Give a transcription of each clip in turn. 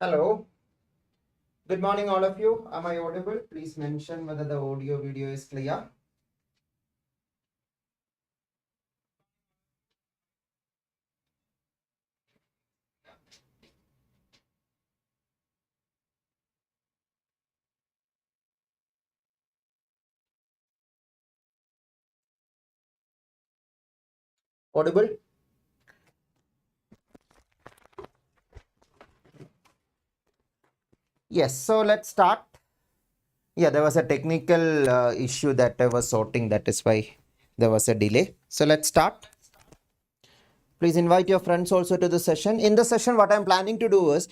Hello. Good morning, all of you. Am I audible? Please mention whether the audio video is clear. Audible? Yes, so let's start. Yeah, there was a technical issue that I was sorting. That is why there was a delay. So let's start. Please invite your friends also to the session. In the session, what I'm planning to do is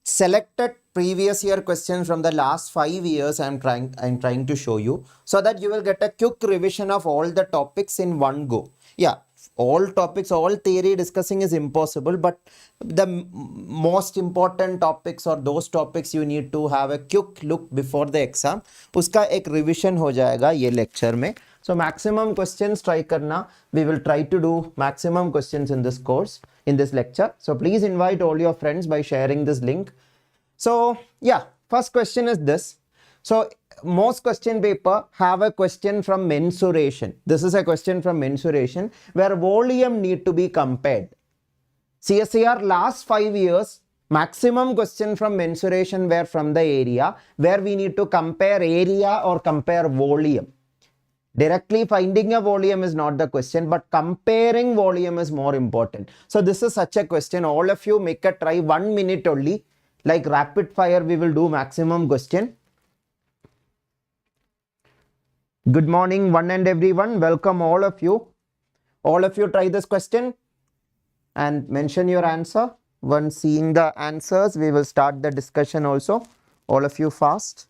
selected previous year questions from the last 5 years I'm trying to show you so that you will get a quick revision of all the topics in one go. Yeah, all topics, all theory discussing is impossible, but the most important topics or those topics you need to have a quick look before the exam. Uska ek revision ho jayega ye lecture mein. So maximum questions try karna. We will try to do maximum questions in this course, in this lecture. So please invite all your friends by sharing this link. So yeah, first question is this. So most question paper have a question from mensuration. This is a question from mensuration where volume need to be compared. CSIR last 5 years, maximum question from mensuration were from the area where we need to compare area or compare volume. Directly finding a volume is not the question, but comparing volume is more important. So this is such a question. All of you make a try 1 minute only. Like rapid fire, we will do maximum question. Good morning, one and everyone. Welcome all of you. All of you try this question and mention your answer. Once seeing the answers, we will start the discussion also. All of you fast.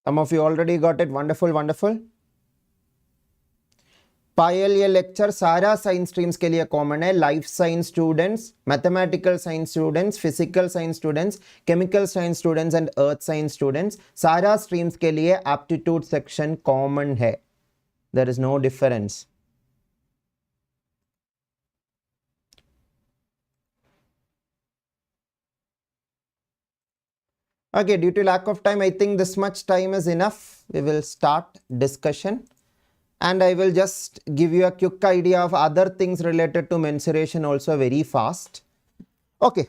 Some of you already got it. Wonderful, wonderful. पायल ये lecture सारा science streams के लिए common है. Life science students, mathematical science students, physical science students, chemical science students and earth science students, सारा streams के लिए aptitude section common है. There is no difference. Okay, due to lack of time, I think this much time is enough. We will start discussion. And I will just give you a quick idea of other things related to mensuration also very fast. Okay.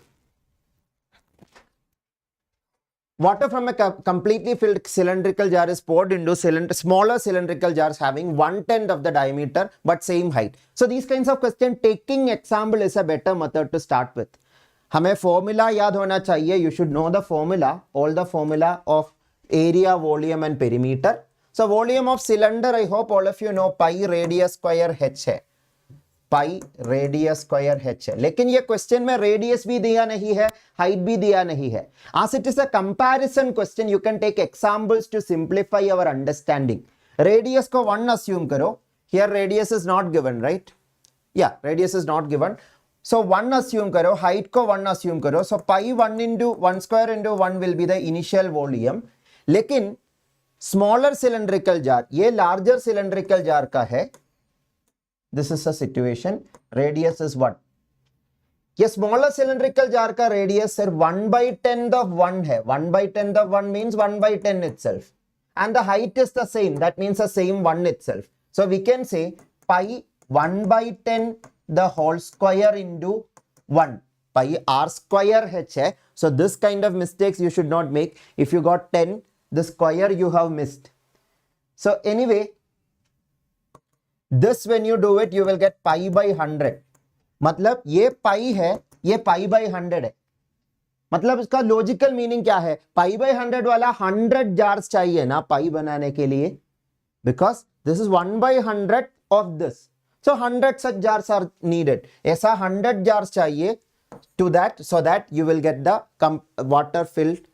Water from a completely filled cylindrical jar is poured into smaller cylindrical jars having 1/10 of the diameter but same height. So these kinds of questions, taking example is a better method to start with. हमें formula याद होना चाहिए. You should know the formula, all the formula of area, volume and perimeter. So volume of cylinder, I hope all of you know, pi radius square h है. pi radius square h है. लेकिन ये question में radius भी दिया नहीं है, height भी दिया नहीं है. As it is a comparison question, you can take examples to simplify our understanding. Radius को 1 assume करो. Here radius is not given, right? Yeah, radius is not given. So 1 assume करो, height को 1 assume करो. So pi 1 into 1 square into 1 will be the initial volume. लेकिन smaller cylindrical jar, ये larger cylindrical jar का है. This is a situation. Radius is 1. ये smaller cylindrical jar का radius सिर्फ 1/10 of 1 है. 1/10 of 1 means 1/10 itself. And the height is the same. That means the same 1 itself. So we can say pi 1/10 the whole square into 1. Pi r square h है. So this kind of mistakes you should not make. If you got 10, the square you have missed. So anyway, this when you do it, you will get pi by 100. मतलब ये pi है, ये pi by 100 है. मतलब इसका logical meaning क्या है? pi by 100 वाला 100 जार्स चाहिए ना pi बनाने के लिए, because this is 1/100 of this. So 100 such jars are needed. ऐसा 100 jars चाहिए to that, so that you will get the water filled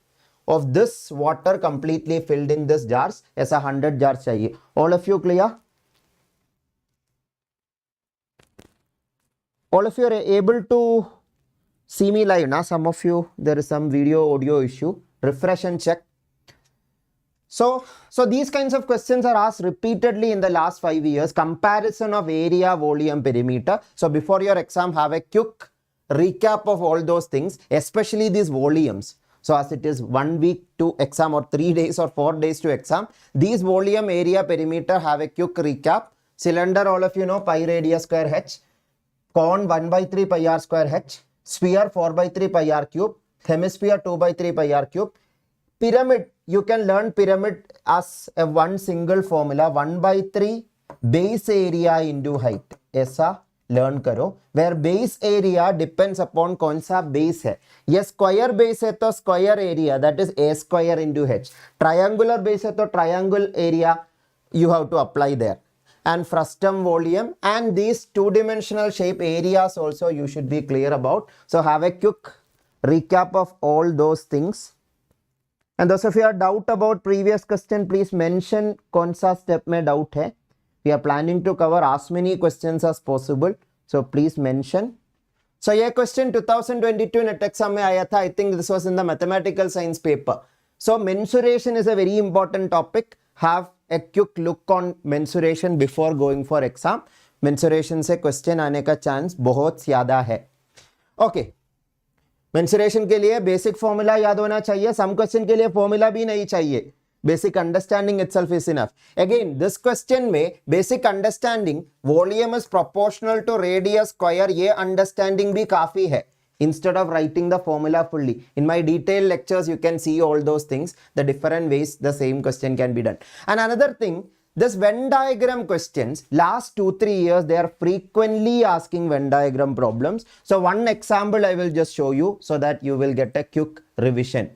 of this water completely filled in this jars. ऐसा 100 jars चाहिए. All of you clear? All of you are able to see me live now. Some of you, there is some video audio issue. Refresh and check. So these kinds of questions are asked repeatedly in the last 5 years. Comparison of area, volume, perimeter. So before your exam, have a quick recap of all those things, especially these volumes. So as it is 1 week to exam or 3 days or 4 days to exam, these volume, area, perimeter, have a quick recap. Cylinder, all of you know, pi radius square h. Cone 1 by 3 pi r square h. Sphere 4 by 3 pi r cube. Hemisphere 2 by 3 pi r cube. Pyramid, you can learn pyramid as a one single formula, 1 by 3 base area into height. ऐसा learn करो, where base area depends upon कौन सा base है. ये square base है तो square area, that is a square into h. Triangular base है तो triangle area you have to apply there. And frustum volume and these two-dimensional shape areas also you should be clear about. So have a quick recap of all those things. And those of you have doubt about previous question, please mention कौन सा step में doubt है. We are planning to cover as many questions as possible. So please mention. So ये question 2022 NET exam में आया था. I think this was in the mathematical science paper. So mensuration is a very important topic. Have a quick look on mensuration before going for exam. Mensuration से question आने का chance बहुत ज़्यादा है. Okay. Mensuration के लिए basic formula याद होना चाहिए. सम क्वेश्चन के लिए फॉर्मूला भी नहीं चाहिए. Basic understanding itself is enough. Again this question में basic understanding volume is proportional to radius square, ये अंडरस्टैंडिंग भी काफी है. Instead of writing the formula fully, in my detailed lectures you can see all those things, the different ways the same question can be done. And another thing, this Venn diagram questions, last 2-3 years, they are frequently asking Venn diagram problems. So one example I will just show you so that you will get a quick revision.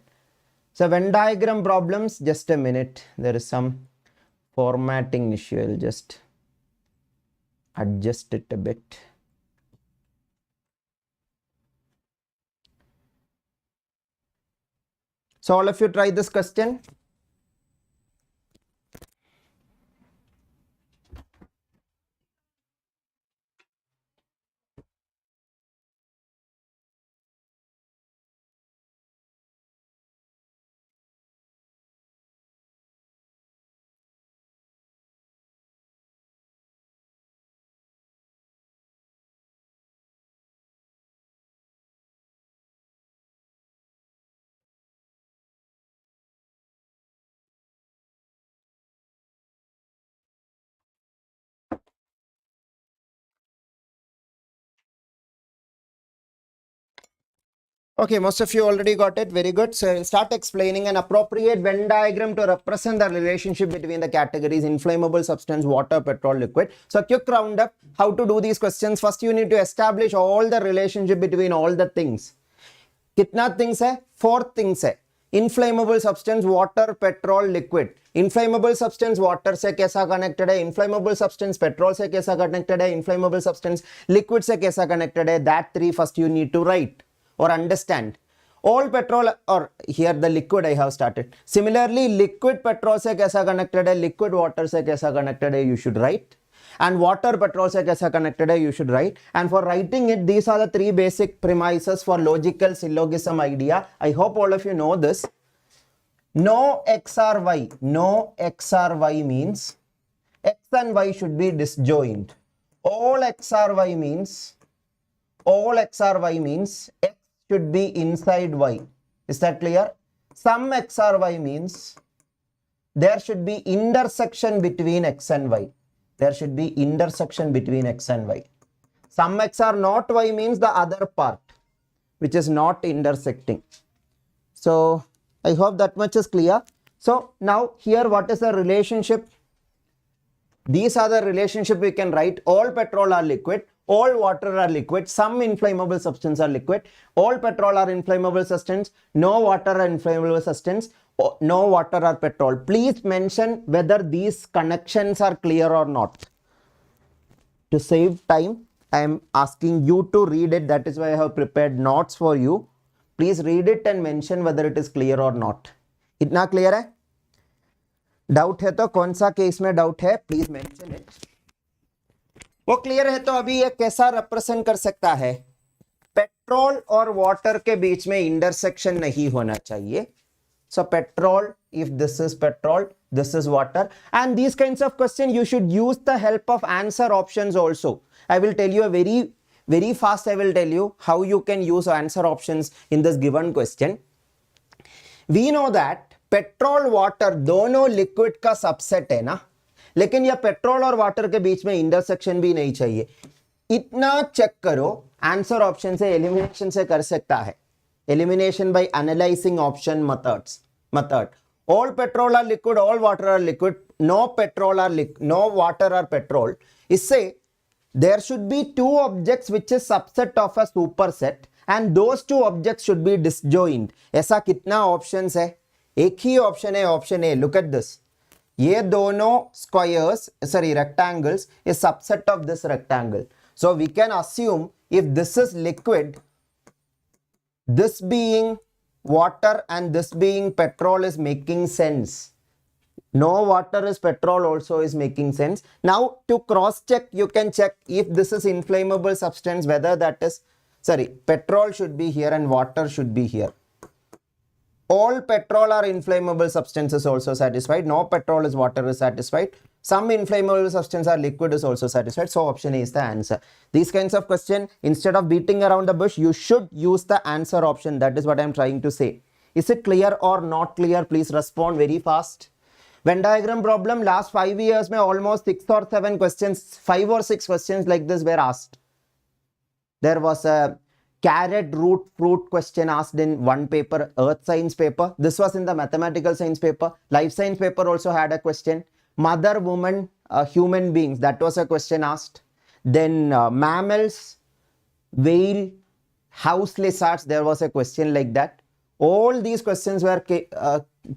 So Venn diagram problems, just a minute. There is some formatting issue. I will just adjust it a bit. So all of you try this question. Okay, most of you already got it. Very good. So I'll start explaining an appropriate Venn diagram to represent the relationship between the categories inflammable substance, water, petrol, liquid. So quick roundup, how to do these questions. First, you need to establish all the relationship between all the things. कितना things है? 4 things है. Inflammable substance, water, petrol, liquid. Inflammable substance water से कैसा connected है? Inflammable substance petrol से कैसा connected है? Inflammable substance liquid से कैसा connected है? That 3 first you need to write or understand. All petrol, or here the liquid I have started. Similarly, liquid petrol से कैसा connected है? Liquid water से कैसा connected है? You should write. And water petrol से कैसा connected है? You should write. And for writing it, these are the 3 basic premises for logical syllogism idea. I hope all of you know this. No x or y. No x or y means x and y should be disjoint. All x or y means x should be inside y. Is that clear? Some x or y means there should be intersection between x and y. There should be intersection between x and y. Some x or not y means the other part which is not intersecting. So I hope that much is clear. So now here what is the relationship? These are the relationship we can write. All petrol are liquid. All water are liquid. Some inflammable substance are liquid. All petrol are inflammable substance. No water are inflammable substance. No water or petrol. Please mention whether these connections are clear or not. To save time, I am asking you to read it. That is why I have prepared notes for you. Please read it and mention whether it is clear or not. इतना clear है? Doubt है तो कौन सा case में doubt है? Please mention it. वो clear है? तो अभी ये कैसा रिप्रेजेंट कर सकता है? पेट्रोल और वाटर के बीच में इंटरसेक्शन नहीं होना चाहिए. So petrol, if this is petrol, this is water, and these kinds of questions you should use the help of answer options also. I will tell you a very fast. I will tell you how you can use answer options in this given question. We know that petrol water दोनों liquid का subset है ना, लेकिन यह petrol और water के बीच में intersection भी नहीं चाहिए. इतना चेक करो, आंसर ऑप्शन से एलिमिनेशन से कर सकता है. Elimination by analyzing option method. All petrol are liquid, all water are liquid. No petrol are no water or petrol. इससे there should be two objects which is subset of a superset, and those two objects should be disjoint. ऐसा कितना options है? एक ही option है, option A. Look at this. ये दोनों squares, sorry, rectangles is subset of this rectangle. So we can assume if this is liquid, this being water and this being petrol is making sense. No water is petrol also is making sense. Now to cross check, you can check if this is inflammable substance, whether that is, sorry, petrol should be here and water should be here. All petrol are inflammable substances also satisfied. No petrol is water is satisfied. Some inflammable substance are liquid is also satisfied. So option A is the answer. These kinds of question, instead of beating around the bush, you should use the answer option. That is what I am trying to say. Is it clear or not clear? Please respond very fast. Venn diagram problem, last 5 years, almost 6 or 7 questions, 5 or 6 questions like this were asked. There was a carrot root fruit question asked in one paper, earth science paper. This was in the mathematical science paper. Life science paper also had a question. Mother, woman, human beings, that was a question asked. Then mammals, whale, house lizards, there was a question like that. All these questions were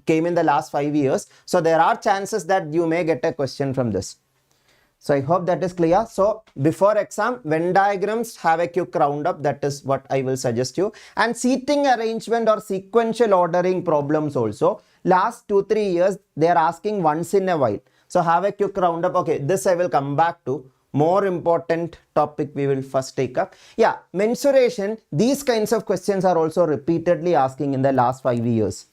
came in the last 5 years. So there are chances that you may get a question from this. So I hope that is clear. So before exam, Venn diagrams, have a quick roundup. That is what I will suggest you. And seating arrangement or sequential ordering problems also. Last 2-3 years, they are asking once in a while. So have a quick roundup. Okay, this I will come back to. More important topic we will first take up. Yeah, mensuration. These kinds of questions are also repeatedly asking in the last 5 years.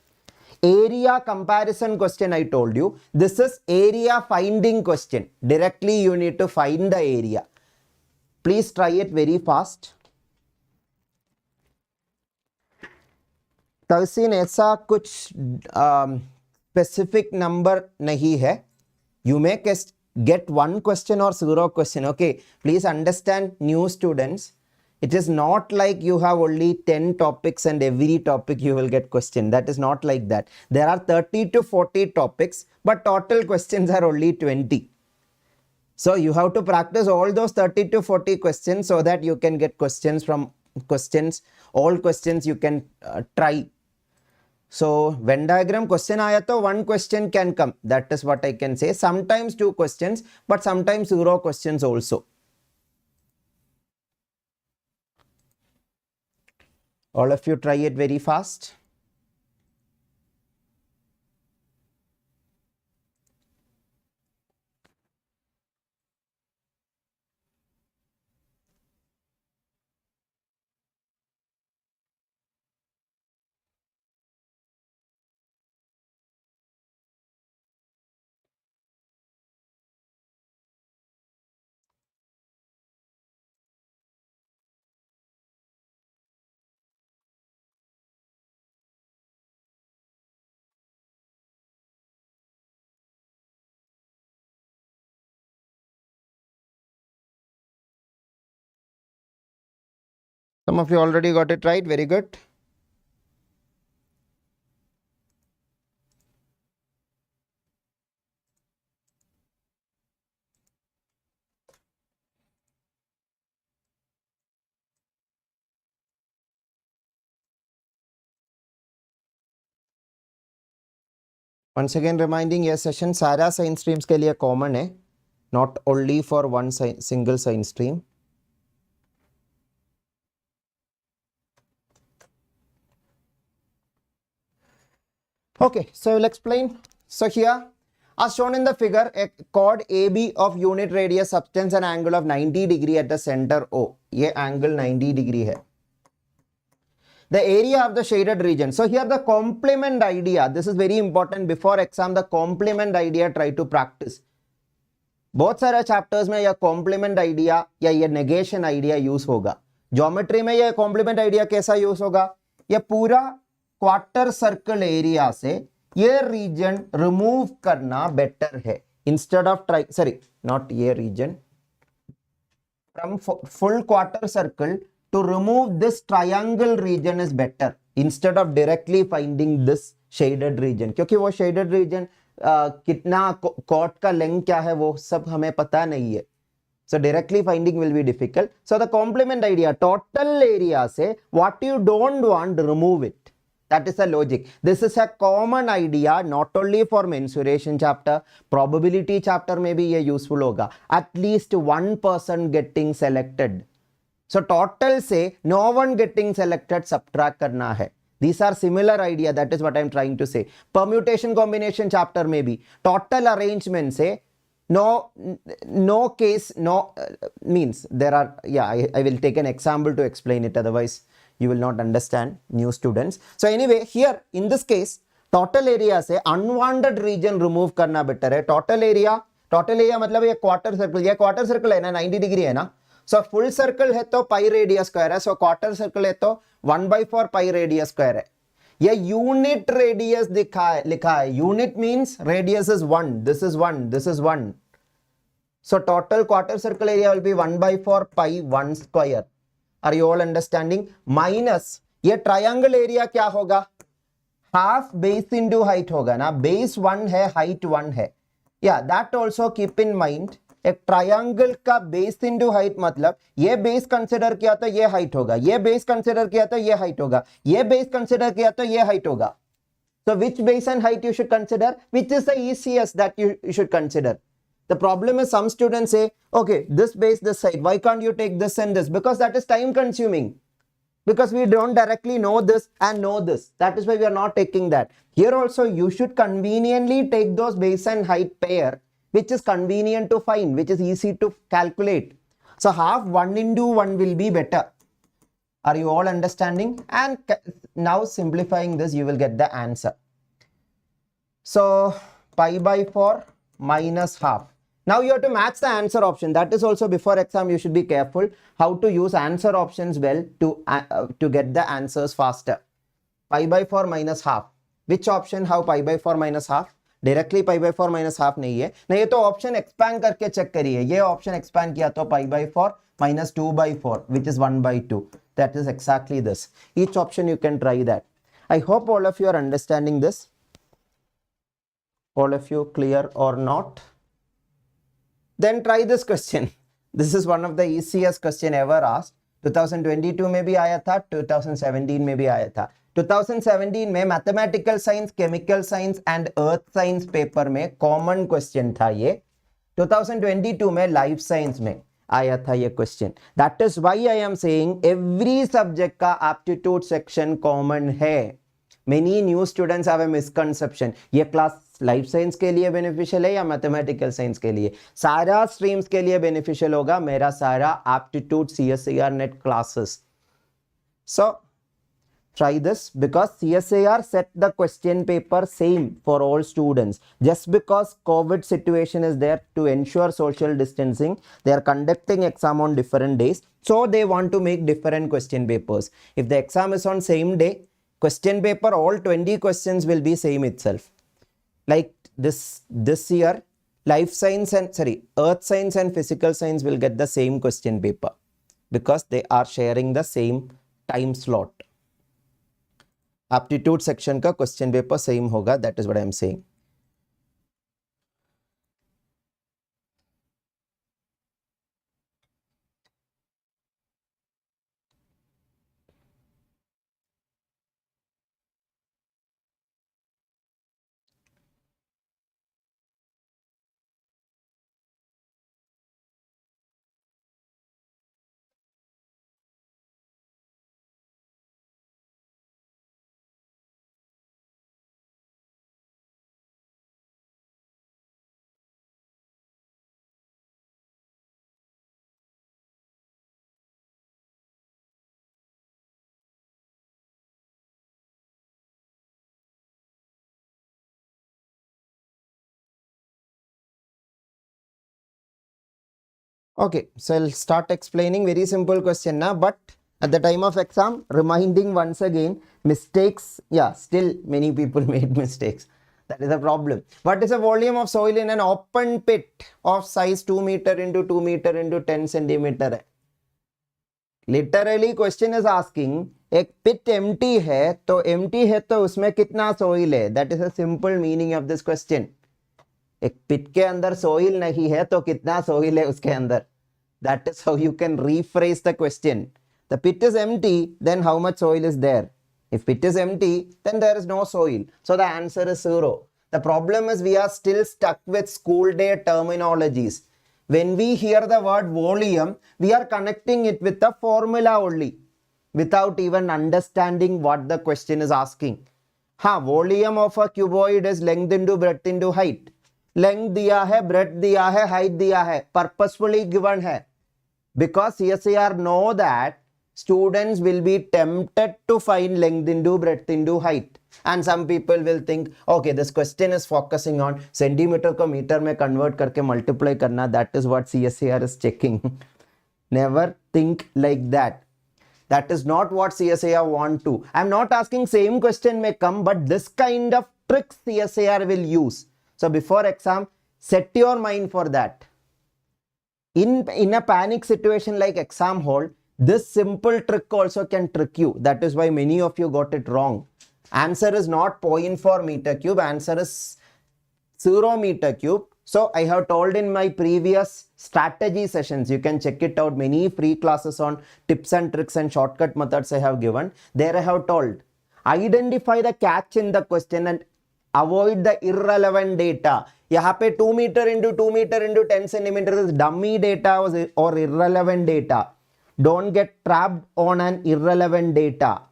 Area comparison question I told you. This is area finding question. Directly you need to find the area. Please try it very fast. तहसीन ऐसा कुछ specific number नहीं है. You may get one question or 0 question. Okay, please understand, new students. It is not like you have only 10 topics and every topic you will get question. That is not like that. There are 30 to 40 topics, but total questions are only 20. So you have to practice all those 30 to 40 questions so that you can get questions from questions. All questions you can try. So Venn diagram question aaya to one question can come. That is what I can say. Sometimes 2 questions, but sometimes 0 questions also. All of you try it very fast. Some of you already got it right. Very good. Once again reminding, ये session सारा science streams के लिए common है, not only for one single science stream. Okay, so I will explain. So here As shown in the figure, a chord AB of unit radius subtends an angle of 90 degree at the center O. ये angle 90 degree है. The area of the shaded region. So here the complement idea, this is very important before exam, the complement idea try to practice. बहुत सारे chapters में यह complement idea या ये negation idea use होगा. Geometry में यह कॉम्प्लीमेंट आइडिया कैसा यूज होगा? यह पूरा क्वार्टर सर्कल एरिया से ये रीजन रिमूव करना बेटर है instead of try, sorry not ये region, from full quarter circle to remove this triangle region is better instead of directly finding this shaded region. क्योंकि वो shaded region कितना chord का length क्या है वो सब हमें पता नहीं है. So directly finding will be difficult. So the complement idea, total area से what you don't want, remove it. That is the logic. This is a common idea not only for mensuration chapter, probability chapter में भी ये useful होगा. At least one person getting selected. So total से no one getting selected subtract करना है. These are similar idea, that is what I am trying to say. Permutation combination chapter में भी total arrangement से no case, no means there are, yeah, I will take an example to explain it, otherwise you will not understand, new students. So anyway, here in this case total area से unwanted region remove करना better है. Total area मतलब ये quarter circle, ये quarter circle है ना, 90 degree है ना. So full circle है तो pi radius square है. So quarter circle है तो 1/4 pi radius square है. ये unit radius लिखा है. Unit means radius is 1. This is 1. This is 1. So total quarter circle area will be 1/4 pi 1 square. Are you all understanding? Minus ये triangle area क्या होगा? Half base into height होगा ना. Base 1 है, height 1 है. Yeah, that also keep in mind. एक triangle का base into height मतलब ये बेस कंसीडर किया तो ये हाइट होगा, ये बेस कंसीडर किया तो ये हाइट होगा, ये बेस कंसीडर किया तो ये हाइट होगा. So which base and height you should consider? Which is the easiest that you should consider? The problem is some students say, okay, this base, this side, why can't you take this and this? Because that is time consuming. Because we don't directly know this and know this. That is why we are not taking that. Here also you should conveniently take those base and height pair, which is convenient to find, which is easy to calculate. So half 1 into 1 will be better. Are you all understanding? And now simplifying this, you will get the answer. So pi/4 minus half. Now you have to match the answer option. That is also before exam you should be careful how to use answer options well to get the answers faster. Pi/4 minus half. Which option have pi/4 minus half? Directly pi/4 minus half नहीं है ना, ये तो option expand करके check करिए. ये option expand किया तो pi/4 minus 2/4 which is 1/2. That is exactly this. Each option you can try that. I hope all of you are understanding this. All of you clear or not? Then try this question. This is one of the easiest question ever asked. 2022 में भी आया था, 2017 में भी आया था. 2017 में mathematical science, chemical science and earth science paper में कॉमन क्वेश्चन था ये. 2022 में लाइफ साइंस में आया था ये question. That is why I am saying every subject का एप्टीट्यूड सेक्शन कॉमन है. Many new students have a misconception. ये क्लास लाइफ साइंस के लिए बेनिफिशियल है या मैथमेटिकल साइंस के लिए? सारा स्ट्रीम्स के लिए बेनिफिशियल होगा मेरा सारा aptitude CSIR net classes. So try this because CSIR set the question paper same for all students. Just because COVID situation is there to ensure social distancing, they are conducting exam on different days. So they want to make different question papers. If the exam is on same day, question paper, all 20 questions will be same itself. Like this year, life science and earth science and physical science will get the same question paper because they are sharing the same time slot. Aptitude section का question paper same होगा. That is what I am saying. Okay, so I'll start explaining. Very simple question now, but at the time of exam, reminding once again, mistakes, yeah, still many people made mistakes. That is a problem. What is the volume of soil in an open pit of size 2 meter into 2 meter into 10 centimeter? Literally question is asking, एक pit empty है तो उसमें कितना soil है? That is a simple meaning of this question. एक पिट के अंदर soil नहीं है तो कितना सोइल है उसके अंदर? That is how you can rephrase the question. The pit is empty, then how much soil is there? If pit is empty, then there is no soil. So the answer is 0. The problem is we are still stuck with school day terminologies. When we hear the word volume, we are connecting it with the formula only, without even understanding what the question is asking. Volume of a cuboid is length into breadth into height. Length दिया है, breadth दिया है, height दिया है, purposefully given है. Because CSIR know that students will be tempted to find length into breadth into height. And some people will think, okay, this question is focusing on centimeter को meter में convert करके multiply करना. That is what CSIR is checking. Never think like that. That is not what CSIR want to. I'm not asking same question may come, but this kind of tricks CSIR will use. So before exam, set your mind for that. In a panic situation like exam hall, this simple trick also can trick you. That is why many of you got it wrong. Answer is not 0.4 meter cube. Answer is 0 meter cube. So I have told in my previous strategy sessions, you can check it out. Many free classes on tips and tricks and shortcut methods I have given. There I have told, identify the catch in the question and avoid the irrelevant data. यहाँ पे 2 meter into 2 meter into 10 centimeter is dummy data or irrelevant data. Don't get trapped on an irrelevant data.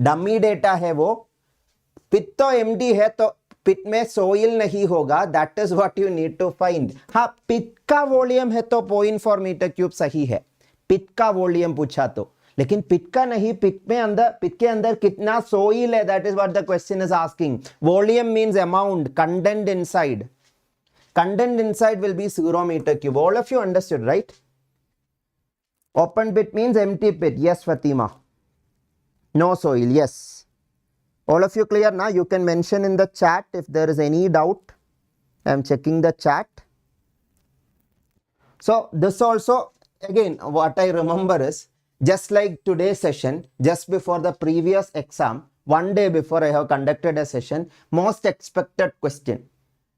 Dummy data है वो. पिट तो empty है तो पिट में soil नहीं होगा. That is what you need to find. हाँ, पिट का वॉल्यूम है तो 0.4 मीटर क्यूब सही है. पिट का वॉल्यूम पूछा तो, लेकिन पिट का नहीं, पिट के अंदर कितना सोइल है, that is what the question is asking. Volume means amount, content inside. Content inside will be 0 metre cube. All of you understood, right? Open pit means empty pit. Yes Fatima. No soil. Yes. All of you clear now? You can mention in the chat if there is any doubt. I am checking the chat. So this also, again, what I remember is, just like today's session, just before the previous exam, one day before I have conducted a session, most expected question.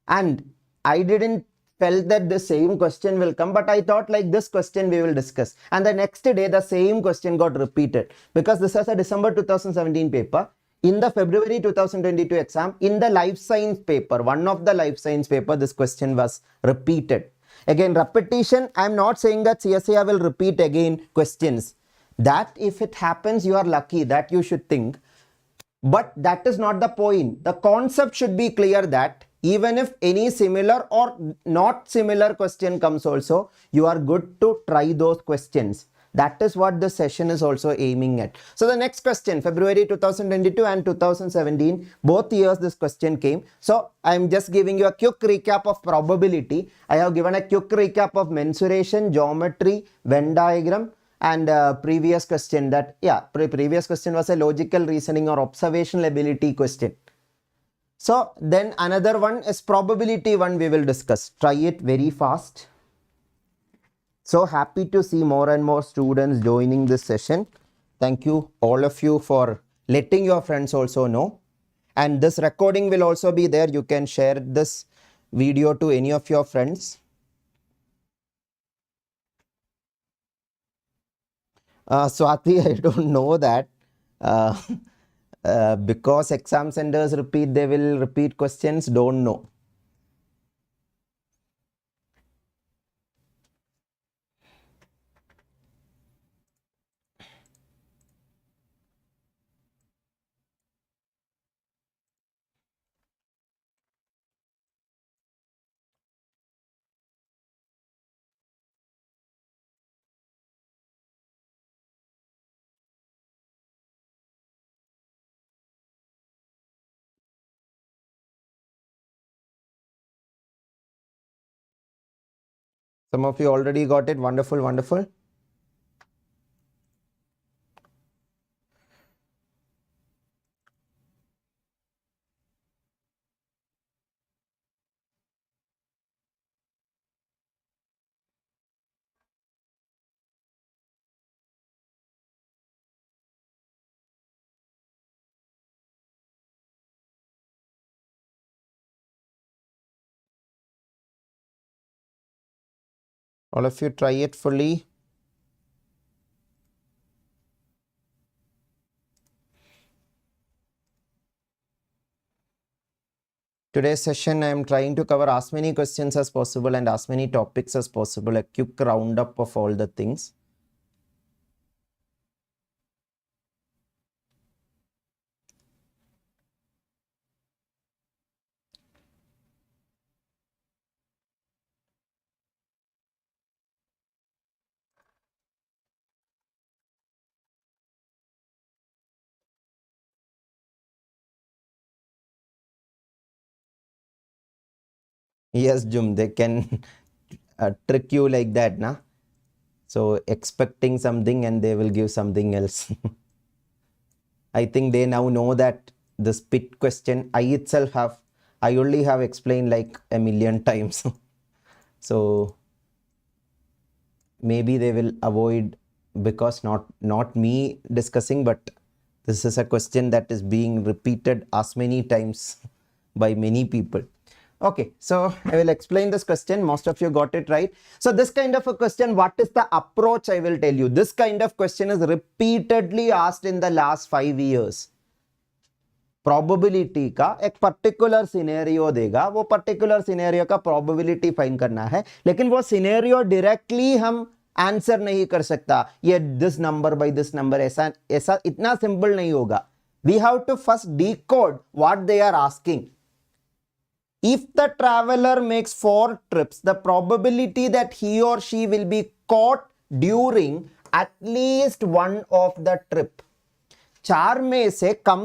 And I didn't felt that the same question will come, but I thought like this question we will discuss. And the next day, the same question got repeated because this was a December 2017 paper. In the February 2022 exam, in the life science paper, one of the life science paper, this question was repeated. Again, repetition, I am not saying that CSIR will repeat again questions. That if it happens, you are lucky, that you should think. But that is not the point. The concept should be clear that even if any similar or not similar question comes also, you are good to try those questions. That is what the session is also aiming at. So the next question, February 2022 and 2017, both years this question came. So I am just giving you a quick recap of probability. I have given a quick recap of mensuration, geometry, Venn diagram, and previous question that, yeah, previous question was a logical reasoning or observational ability question. So then another one is probability one we will discuss. Try it very fast. So happy to see more and more students joining this session. Thank you all of you for letting your friends also know. And this recording will also be there. You can share this video to any of your friends. Swati, I don't know that. Because exam centers repeat, they will repeat questions. Don't know. Some of you already got it. Wonderful, wonderful. All of you try it fully. Today's session, I am trying to cover as many questions as possible and as many topics as possible, a quick roundup of all the things. Yes, Jum, they can trick you like that, na? So expecting something and they will give something else. I think they now know that the spit question I only have explained like a million times. So maybe they will avoid, because not me discussing, but this is a question that is being repeated as many times by many people. Okay, so I will explain this question. Most of you got it right. So this kind of a question, what is the approach? I will tell you. This kind of question is repeatedly asked in the last 5 years. Probability का एक particular scenario देगा, वो particular scenario का probability find करना है, लेकिन वो scenario directly हम आंसर नहीं कर सकता, ये this number by this number, ऐसा इतना सिंपल नहीं होगा. We have to first decode what they are asking. If the traveler makes 4 trips, the probability that he or she will be caught during at least one of the trip. 4 में से कम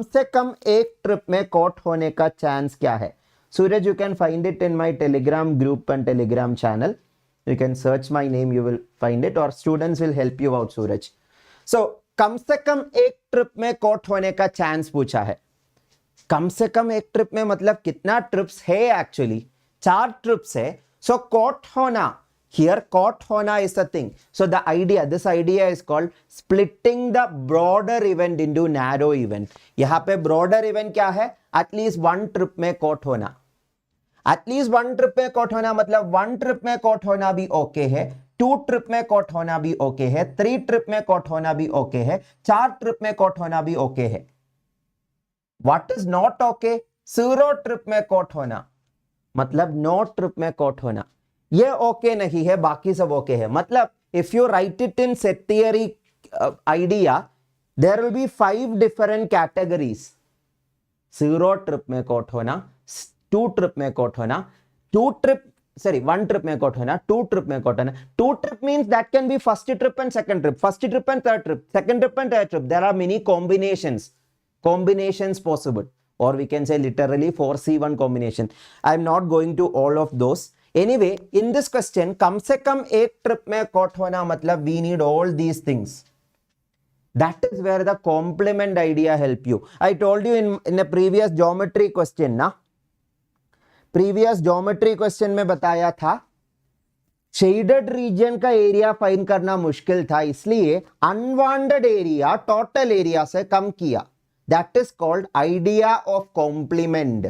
1 trip में caught होने का chance क्या है? Suraj, you can find it in my Telegram group and Telegram channel. You can search my name, you will find it, or students will help you out, Suraj. So, कम से कम 1 trip में caught होने का chance पूछा है. कम से कम 1 trip में मतलब कितना ट्रिप्स है? एक्चुअली 4 ट्रिप्स है. सो कॉट होना, हियर कॉट होना is the thing. So the idea, this idea is called splitting the broader event into narrow event. यहां पे ब्रॉडर इवेंट क्या है? एटलीस्ट 1 ट्रिप में कॉट होना. एटलीस्ट 1 ट्रिप में कॉट होना मतलब 1 ट्रिप में कॉट होना भी ओके है, 2 ट्रिप में कॉट होना भी ओके है, 3 ट्रिप में कॉट होना भी ओके है, 4 ट्रिप में कॉट होना भी ओके है. What is not okay? 0 trip में कॉट होना मतलब 9 ट्रिप में कॉट होना, ये ओके नहीं है, बाकी सब ओके है. मतलब if you write it in set theory idea, there will be 5 different categories. 0 trip में कॉट होना, 2 ट्रिप में कॉट होना, 1 ट्रिप में कॉट होना, 2 ट्रिप में कॉट होना. 2 trip means that can be first trip and second trip, first trip and third trip, second trip and third trip. There are many combinations possible, or we can say literally 4C1 combination. I am not going to all of those. Anyway, in this question, कम से कम 1 trip में caught होना मतलब we need all these things. That is where the complement idea help you. I told you in a previous geometry question ना, previous geometry question में बताया था shaded region का area find करना मुश्किल था, इसलिए अनवांटेड एरिया टोटल एरिया से कम किया. That is called idea of complement.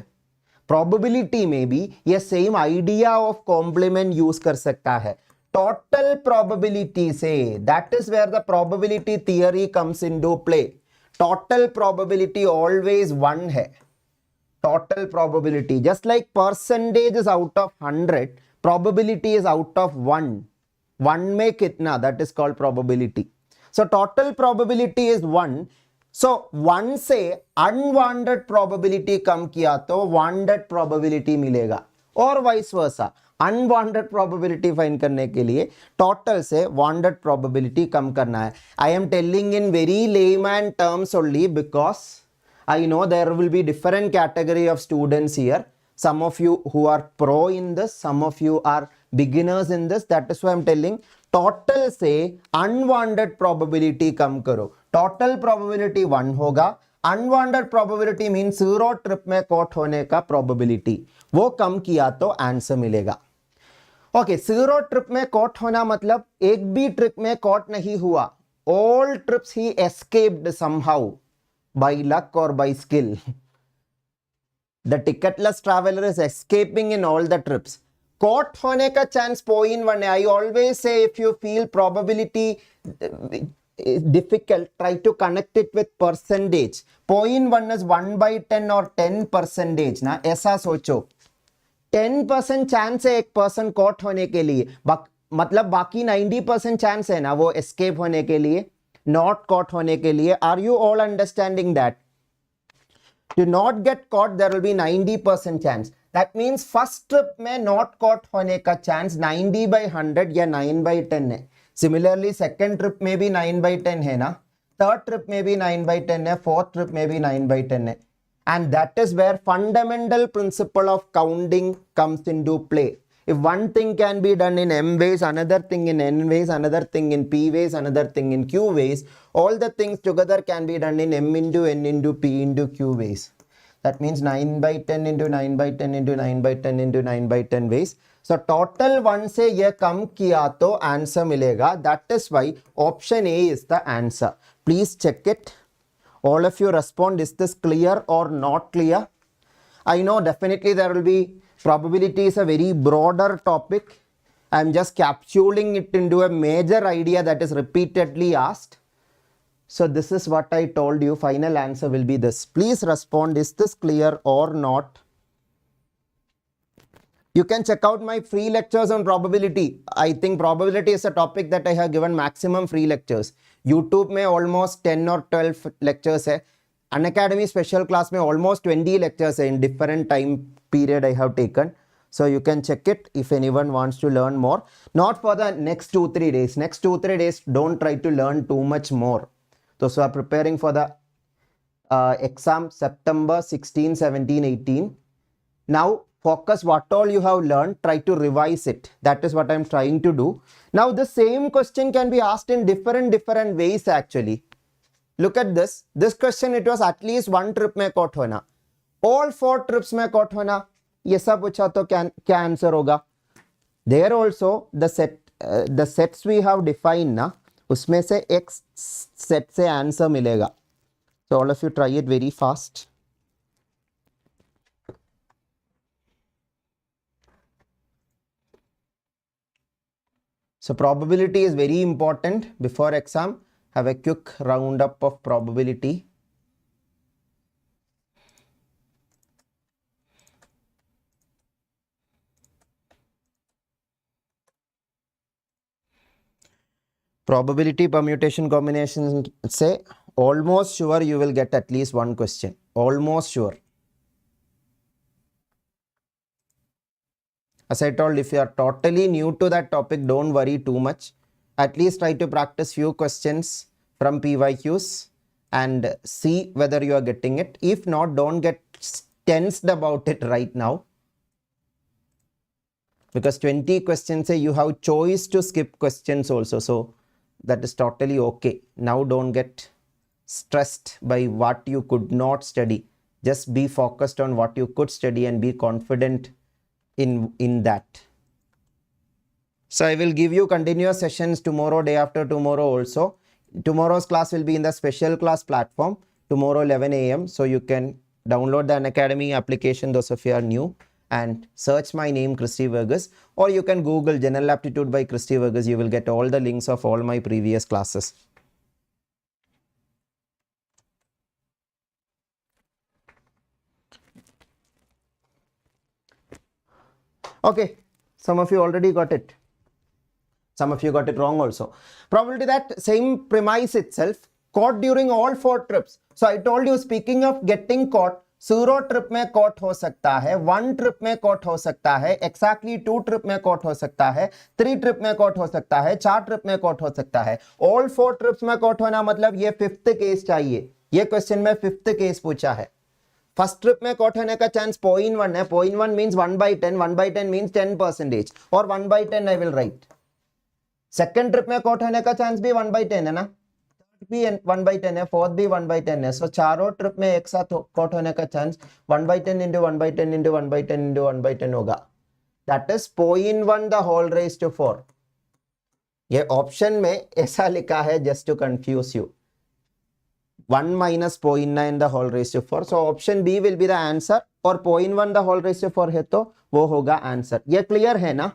Probability में भी ये same idea of complement use कर सकता है. Total probability से, that is where the probability theory comes into play. Total probability always 1 है. Total probability, just like percentage is out of 100, probability is out of 1. 1 में कितना? That is called probability. So total probability is 1. So 1 से unwanted probability कम किया तो wanted probability मिलेगा, और vice versa. Unwanted probability find करने के लिए टोटल से वांटेड प्रोबेबिलिटी कम करना है. I am telling in very layman terms only because I know there will be different category of students here. Some of you who are pro in this, some of you are beginners in this, that is why I'm telling total से unwanted probability कम करो. Total probability 1 होगा, unwanted probability means 0 trip में caught होने का probability, वो कम किया तो answer मिलेगा. ओके, 0 ट्रिप में कॉट होना मतलब एक भी ट्रिप में कॉट नहीं हुआ. All trips he escaped somehow by luck or by skill. The ticketless traveler is escaping in all the trips. Caught होने का chance 0.1 है. I always say if you feel probability difficult, try to connect it with percentage. 0.1 is 1 by 10 or 10% ना, ऐसा सोचो. 10% chance है एक person caught होने के लिए, मतलब बाकी 90% chance है ना वो escape होने के लिए, not caught होने के लिए. Are you all understanding that? To not get caught, there will be 90% chance. That means first trip में not caught होने का chance 90 by 100 या 9 by 10 है. Similarly, second trip में भी 9 by 10 है ना, third trip में भी 9 by 10 है, fourth trip में भी 9 by 10 है. And that is where fundamental principle of counting comes into play. If one thing can be done in m ways, another thing in n ways, another thing in p ways, another thing in q ways, all the things together can be done in m into n into p into q ways. That means 9 by 10 into 9 by 10 into 9 by 10 into 9 by 10 ways. So total 1 से ये कम किया तो answer मिलेगा. That is why option A is the answer. Please check it. All of you respond. Is this clear or not clear? I know definitely there will be, probability is a very broader topic. I am just capsuling it into a major idea that is repeatedly asked. So this is what I told you. Final answer will be this. Please respond. Is this clear or not? You can check out my free lectures on probability. I think probability is a topic that I have given maximum free lectures. YouTube में almost 10 or 12 lectures है. Unacademy special class में almost 20 lectures है in different time period I have taken. So you can check it if anyone wants to learn more. Not for the next 2-3 days. Next 2-3 days, don't try to learn too much more. Those who are preparing for the exam September 16, 17, 18. Now focus what all you have learned, try to revise it. That is what I am trying to do. Now the same question can be asked in different ways actually. Look at this. This question, it was at least one trip में caught होना. All 4 trips में caught होना. ये सब पूछा तो क्या answer होगा? There also the sets we have defined ना, उसमें से एक set से आंसर मिलेगा. So all of you try it very fast. So probability is very important. Before exam, have a quick roundup of probability. Probability permutation combination say almost sure you will get at least one question. Almost sure. As I told, if you are totally new to that topic, don't worry too much. At least try to practice few questions from PYQs and see whether you are getting it. If not, don't get tensed about it right now. Because 20 questions say you have choice to skip questions also. So that is totally okay. Now don't get stressed by what you could not study. Just be focused on what you could study and be confident in that. So I will give you continuous sessions tomorrow, day after tomorrow also. Tomorrow's class will be in the special class platform, tomorrow 11 AM. So you can download the Unacademy application, those of you are new, and search my name Christy Varghese, or you can Google General Aptitude by Christy Varghese. You will get all the links of all my previous classes. Okay, some of you already got it. Some of you got it wrong also. Probability that same premise itself, caught during all 4 trips. So I told you, speaking of getting caught, 0 trip में cot हो सकता है, 1 trip में cot हो सकता है, exactly 2 trip में cot हो सकता है, 3 ट्रिप में कॉट हो सकता है, 4 ट्रिप में कॉट हो सकता है. ऑल 4 ट्रिप्स में कॉट होना मतलब ये 5th केस चाहिए. ये क्वेश्चन में 5th केस पूछा है. फर्स्ट ट्रिप में कॉट होने का चांस 0.1 है. 0.1 मीन्स 1/10. 1/10 मीन्स 10%. और 1/10 I will write. Second trip में कॉट होने का चांस भी 1/10 है ना. थर्ड भी 1/10 है. फोर्थ भी 1/10 है. सो चारों ट्रिप में एक साथ कॉट होने का चांस 1/10 इंटू 1/10 इंटू 1/10 इंटू 1/10 होगा. That is 0.1 the whole raise to 4. ये ऑप्शन में ऐसा लिखा है just to confuse you. 1 minus 0.9 the whole raised to 4. So option B will be the answer. और 0.1 the whole raised to 4 है तो वो होगा आंसर. ये क्लियर है ना.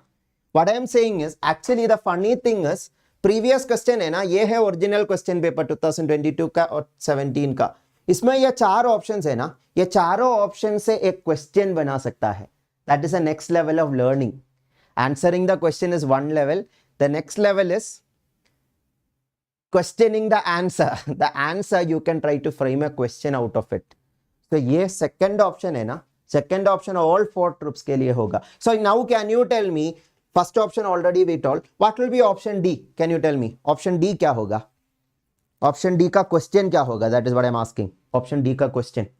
What I am saying is actually the funny thing is previous question है ना, ये है ओरिजिनल क्वेश्चन पेपर 2022 का और 17 का. इसमें ये चार ऑप्शंस है ना, ये चारों ऑप्शन से एक क्वेश्चन बना सकता है. That is the next level of learning. Answering the question is one level. The next level is questioning the answer. The answer you can try to frame a question out of it. So ये second option है ना, second option all 4 trips के लिए होगा. So now can you tell me, first option already we told, what will be option D? Can you tell me option D क्या होगा? Option D का question क्या होगा? That is what I am asking. Option D का question.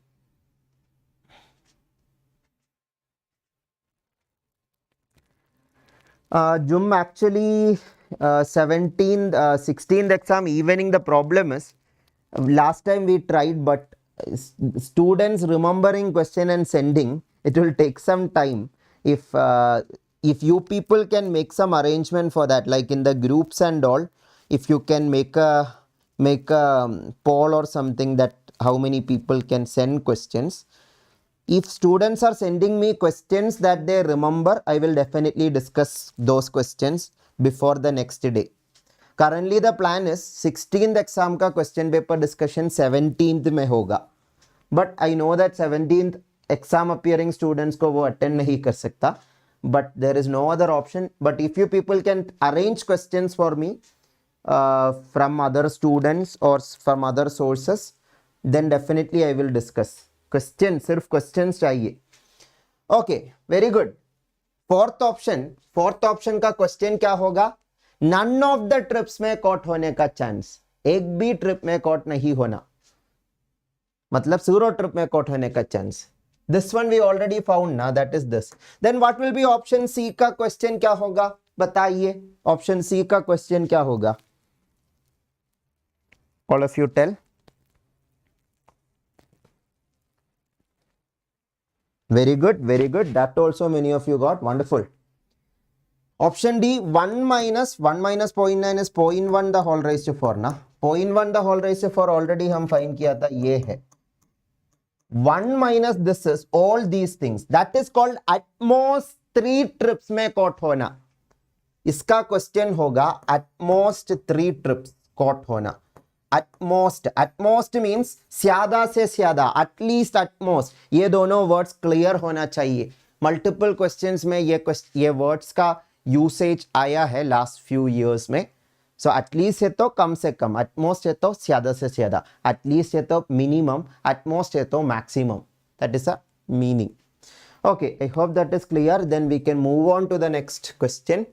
Jum actually 17th 16th exam evening. The problem is last time we tried, but students remembering question and sending, it will take some time. If you people can make some arrangement for that, like in the groups and all, if you can make a poll or something that how many people can send questions. If students are sending me questions that they remember, I will definitely discuss those questions before the next day. Currently the plan is 16th exam का question paper discussion 17th में होगा. But I know that 17th exam appearing students को वो attend नहीं कर सकता. But there is no other option. But if you people can arrange questions for me from other students or from other sources, then definitely I will discuss. Questions, सिर्फ questions चाहिए. Okay, very good. Fourth option का question क्या होगा? None of the trips में caught होने का chance. एक भी ट्रिप में कॉट नहीं होना, मतलब 0 ट्रिप में कॉट होने का chance. This one we already found ना, that is this. Then what will be option C का क्वेश्चन क्या होगा? बताइए ऑप्शन सी का क्वेश्चन क्या होगा? All of you tell. Very good, very good. That also many of you got. Wonderful. Option D, 1 minus 0.9 is 0.1 the whole raised to 4 ना. 0.1 the whole raised to 4 already हम find किया था, ये है. 1 minus this is all these things. That is called at most 3 trips में caught होना. इसका question होगा at most 3 trips कॉट होना. At most means ज्यादा से ज्यादा, at least, at most. ये दोनों वर्ड्स क्लियर होना चाहिए. मल्टीपल क्वेश्चंस में ये वर्ड्स का यूसेज आया है लास्ट फ्यू इयर्स में. सो एटलीस्ट है तो कम से कम, एटमोस्ट है तो ज्यादा से ज्यादा, एटलीस्ट है तो मिनिमम, एटमोस्ट है तो maximum. That is a meaning. Okay, I hope that is clear. Then we can move on to the next question.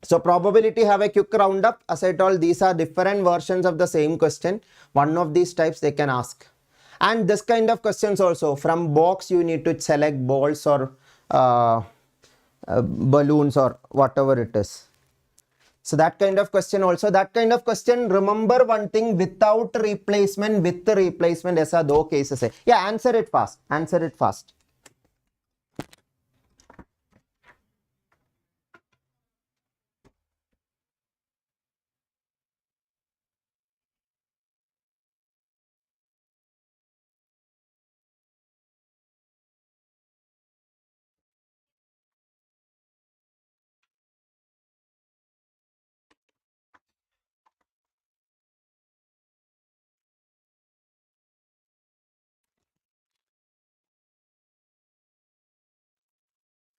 So probability have a quick roundup. As I told, these are different versions of the same question. One of these types they can ask. And this kind of questions also, from box you need to select balls or balloons or whatever it is. So that kind of question also, that kind of question, remember one thing, without replacement, with the replacement, ऐसा 2 cases है. Yeah, answer it fast. Answer it fast.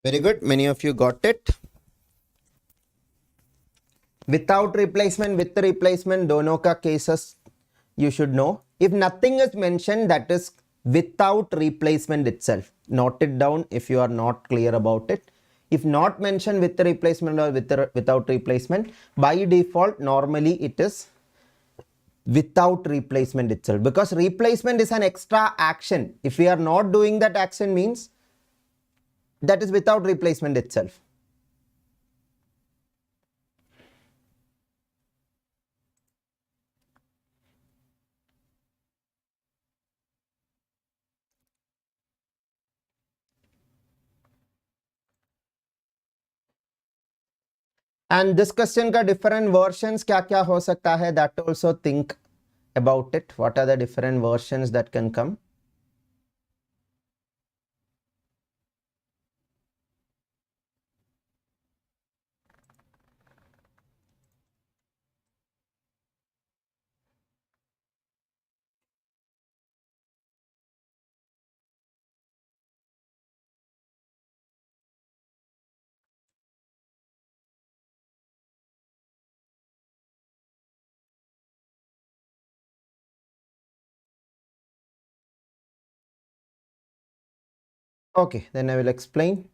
Very good. Many of you got it. Without replacement, with the replacement, दोनों का cases you should know. If nothing is mentioned, that is without replacement itself. Note it down if you are not clear about it. If not mentioned with the replacement or without replacement, by default, normally it is without replacement itself, because replacement is an extra action. If we are not doing that action means that is without replacement itself. And this question का different versions क्या क्या हो सकता है, that also think about it. What are the different versions that can come? Okay, then I will explain.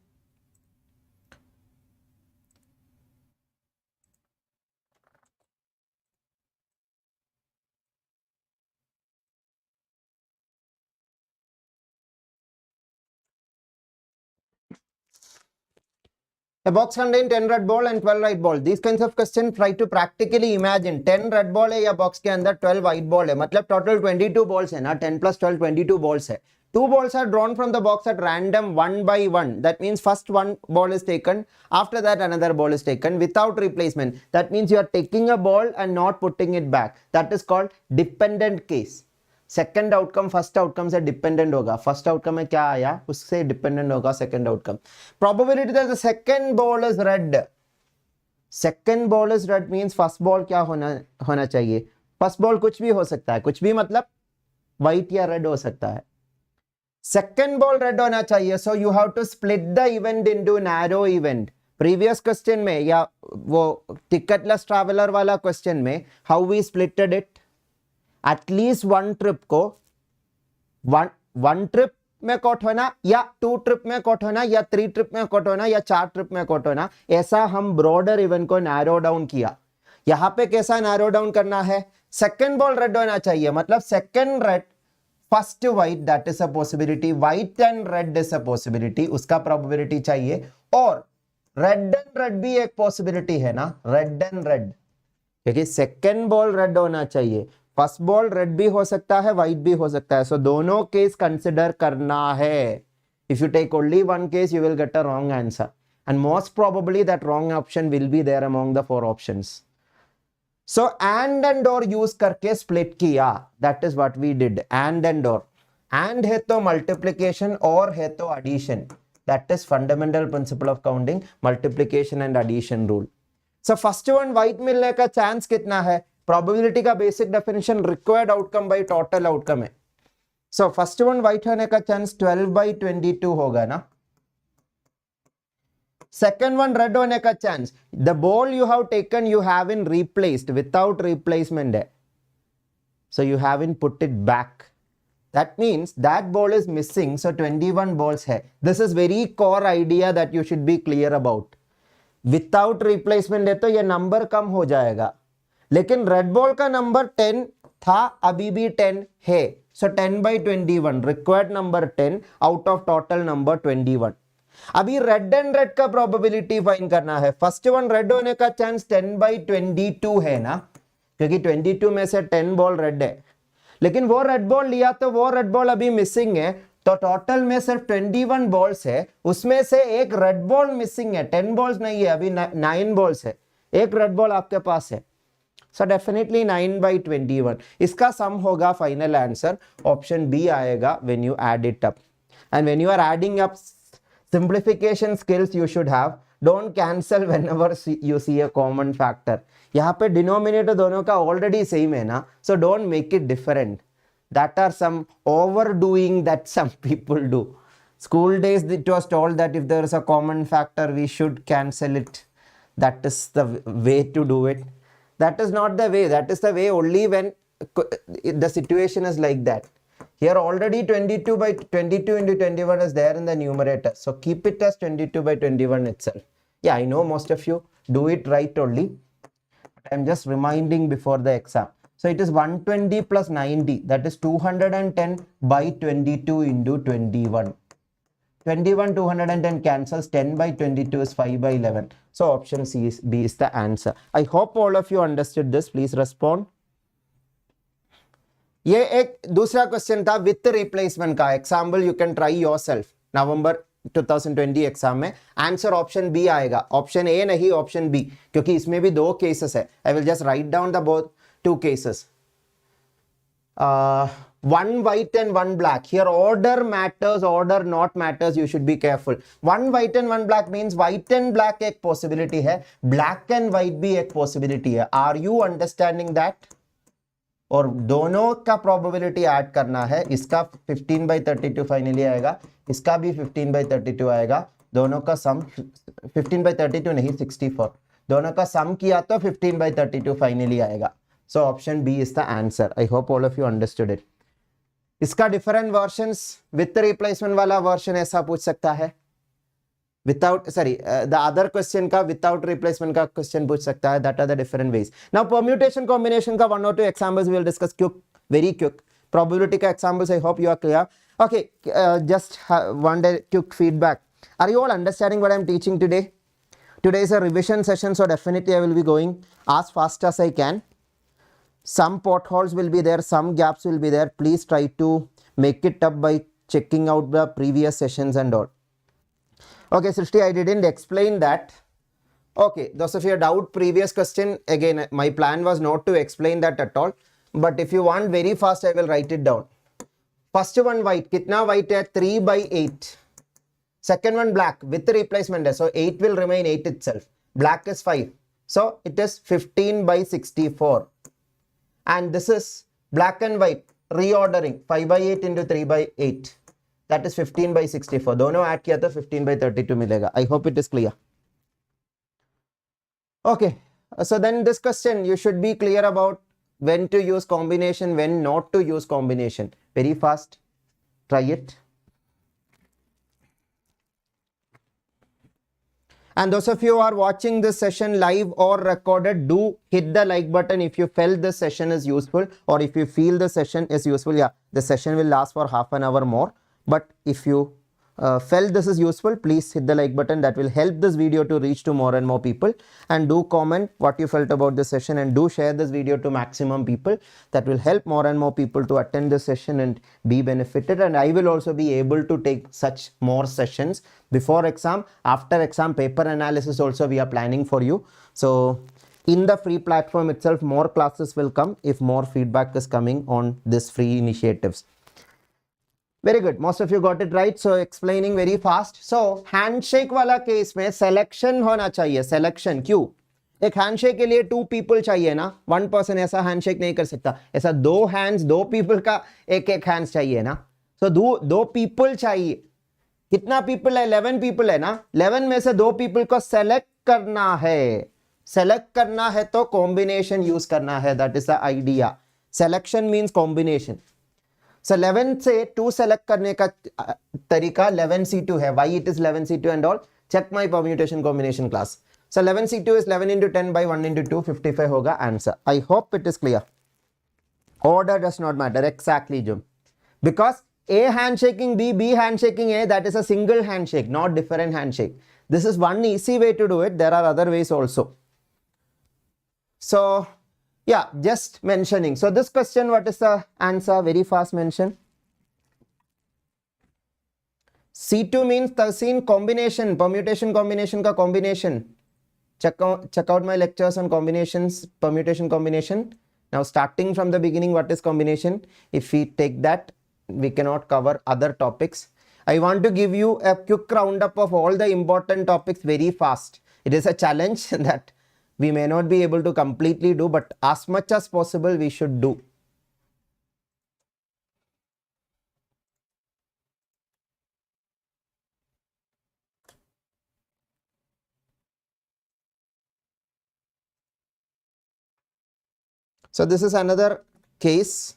A box contains 10 red ball and 12 white ball. These kinds of questions try to practically imagine 10 red ball है या box के अंदर 12 white ball है, मतलब total 22 balls है ना, 10 plus 12 22 balls है. Two balls are drawn from the box at random one by one. That means first one ball is taken, after that another ball is taken without replacement. That means you are taking a ball and not putting it back. That is called dependent case. Second outcome first outcome से dependent होगा. First outcome में क्या आया उससे dependent होगा second outcome. Probability that the second ball is red. Second ball is red means first ball क्या होना चाहिए. फर्स्ट बॉल कुछ भी हो सकता है, कुछ भी मतलब व्हाइट या रेड हो सकता है. सेकेंड बॉल रेड होना चाहिए. So you have to split the event into narrow event. Previous question में या वो टिकटलेस ट्रैवलर वाला क्वेश्चन में how we splitted it. At least one trip को वन ट्रिप में कट होना या 2 ट्रिप में कट होना या 3 ट्रिप में कट होना या 4 ट्रिप में कट होना, ऐसा हम ब्रॉडर इवेंट को नैरो डाउन किया. यहां पे कैसा नैरो डाउन करना है. सेकेंड बॉल रेड होना चाहिए, मतलब second red first white, that is a possibility. White and red is a possibility, उसका प्रोबेबिलिटी चाहिए. और रेड एंड रेड भी एक पॉसिबिलिटी है ना, रेड एंड रेड, क्योंकि सेकेंड बॉल रेड होना चाहिए. फर्स्ट बॉल रेड भी हो सकता है, व्हाइट भी हो सकता है. सो दोनों केस कंसिडर करना है. If you take only one case you will get a wrong answer, and most probably that wrong option will be there among the 4 options. So and और यूज करके स्प्लिट किया. That is what we did. And और. And है तो multiplication, और है तो addition. That is fundamental principle of counting, multiplication and addition rule. So first one white मिलने का चांस कितना है. प्रोबेबिलिटी का basic definition required outcome by total outcome है. सो फर्स्ट वन व्हाइट होने का चांस 12/22 होगा ना. सेकेंड वन रेड होने का chance, the ball you have taken you haven't replaced, without replacement है, so you haven't put it back. That means that ball is missing, so 21 balls है. This is very core idea that you should be clear about. Without replacement है तो ये number कम हो जाएगा, लेकिन red ball का number 10 था, अभी भी 10 है. सो 10/21 required number 10 out of total number 21. अभी रेड एंड रेड का प्रोबेबिलिटी फाइंड करना है. फर्स्ट वन रेड होने का चांस 10/22 है ना, क्योंकि 22 में से 10 बॉल रेड है, लेकिन वो रेड बॉल लिया तो वो रेड बॉल अभी मिसिंग है. तो टोटल में सिर्फ 21 बॉल्स है, उसमें से एक रेड बॉल मिसिंग है. 10 बॉल्स नहीं है, अभी 9 बॉल्स है, एक रेड बॉल आपके पास है. So definitely 9/21. इसका सम होगा फाइनल आंसर, ऑप्शन बी आएगा when you add it up. And when you are adding up, simplification skills you should have. Don't cancel whenever you see a common factor. यहाँ पे denominator दोनों का already same है ना, so don't make it different. That are some overdoing that some people do. School days it was told that if there is a common factor we should cancel it. That is the way to do it. That is not the way. That is the way only when the situation is like that. Here already 22/22 into 21 is there in the numerator. So keep it as 22/21 itself. Yeah, I know most of you do it right only. I'm just reminding before the exam. So it is 120 plus 90, that is 210 by 22 into 21. 21, 210 cancels, 10 by 22 is 5 by 11. So option B is the answer. I hope all of you understood this. Please respond. ये एक दूसरा question था with replacement का. Example you can try yourself. November 2020 exam में answer option B आएगा, option A नहीं, option B, क्योंकि इसमें भी दो केसेस है. I will just write down the both two cases. One white and one black. Here order matters, order not matters. You should be careful. One white and one black means white and black एक possibility है, black and white भी एक possibility है. Are you understanding that? और दोनों का probability add करना है. इसका 15 by 32 फाइनली आएगा, इसका भी 15 by 32 आएगा. दोनों का सम 15 by 32 नहीं 64. दोनों का सम किया तो 15 by 32 फाइनली आएगा. So option B is the answer. I hope all of you understood it. इसका डिफरेंट वर्जन्स, विथ रिप्लेसमेंट वाला वर्जन ऐसा पूछ सकता है, विदाउट द अदर क्वेश्चन का विदाउट रिप्लेसमेंट का क्वेश्चन पूछ सकता है. That are the different ways. Now permutation combination का 1 or 2 examples we will discuss quick, very quick. Probability का examples, I hope you are clear. Okay, just one day quick feedback. Are you all understanding what I am teaching today? Today is a revision session, so definitely I will be going as fast as I can. Some potholes will be there, some gaps will be there. Please try to make it up by checking out the previous sessions and all. Okay, Srishti, I didn't explain that. Okay, those of you doubt previous question, again, my plan was not to explain that at all. But if you want very fast, I will write it down. First one white, kitna white hai? 3 by 8. Second one black with replacement, so 8 will remain 8 itself. Black is 5, so it is 15 by 64. And this is black and white reordering, 5 by 8 into 3 by 8. That is 15 by 64. दोनों add किया तो 15 by 32 मिलेगा. I hope it is clear. Okay, so then this question you should be clear about when to use combination, when not to use combination. Very fast, try it. And those of you who are watching this session live or recorded, do hit the like button if you felt this session is useful, or if you feel the session is useful. Yeah, the session will last for half an hour more. But if you felt this is useful, please hit the like button. That will help this video to reach to more and more people. And do comment what you felt about this session, and do share this video to maximum people. That will help more and more people to attend this session and be benefited. And I will also be able to take such more sessions before exam, after exam, paper analysis also we are planning for you. So in the free platform itself, more classes will come if more feedback is coming on this free initiatives. Very good, most of you got it right. So explaining very fast. So handshake वाला case में selection होना चाहिए. selection क्यों? एक handshake के लिए 2 people चाहिए ना, 1 person ऐसा handshake नहीं कर सकता. ऐसा 2 hands, 2 people का एक hands चाहिए ना. So 2 people चाहिए. कितना people है? 11 people है ना. 11 में से 2 people को select करना है. select करना है तो combination use करना है. That is the idea. Selection means combination. So 11 से 2 select करने का तरीका 11C2 है. Why it is 11C2 and all? Check my permutation combination class. So 11C2 is 11 into 10 by 1 into 2, 55 होगा answer. I hope it is clear. Order does not matter. Exactly, Jum. Because A handshaking B, B handshaking A, that is a single handshake, not different handshake. This is one easy way to do it. There are other ways also. So yeah, just mentioning. So this question, what is the answer? Very fast mention. C2 means Tahsin combination, permutation combination ka combination. Check out my lectures on combinations, permutation combination. Now starting from the beginning, what is combination? If we take that, we cannot cover other topics. I want to give you a quick roundup of all the important topics very fast. It is a challenge that we may not be able to completely do, but as much as possible we should do. So this is another case.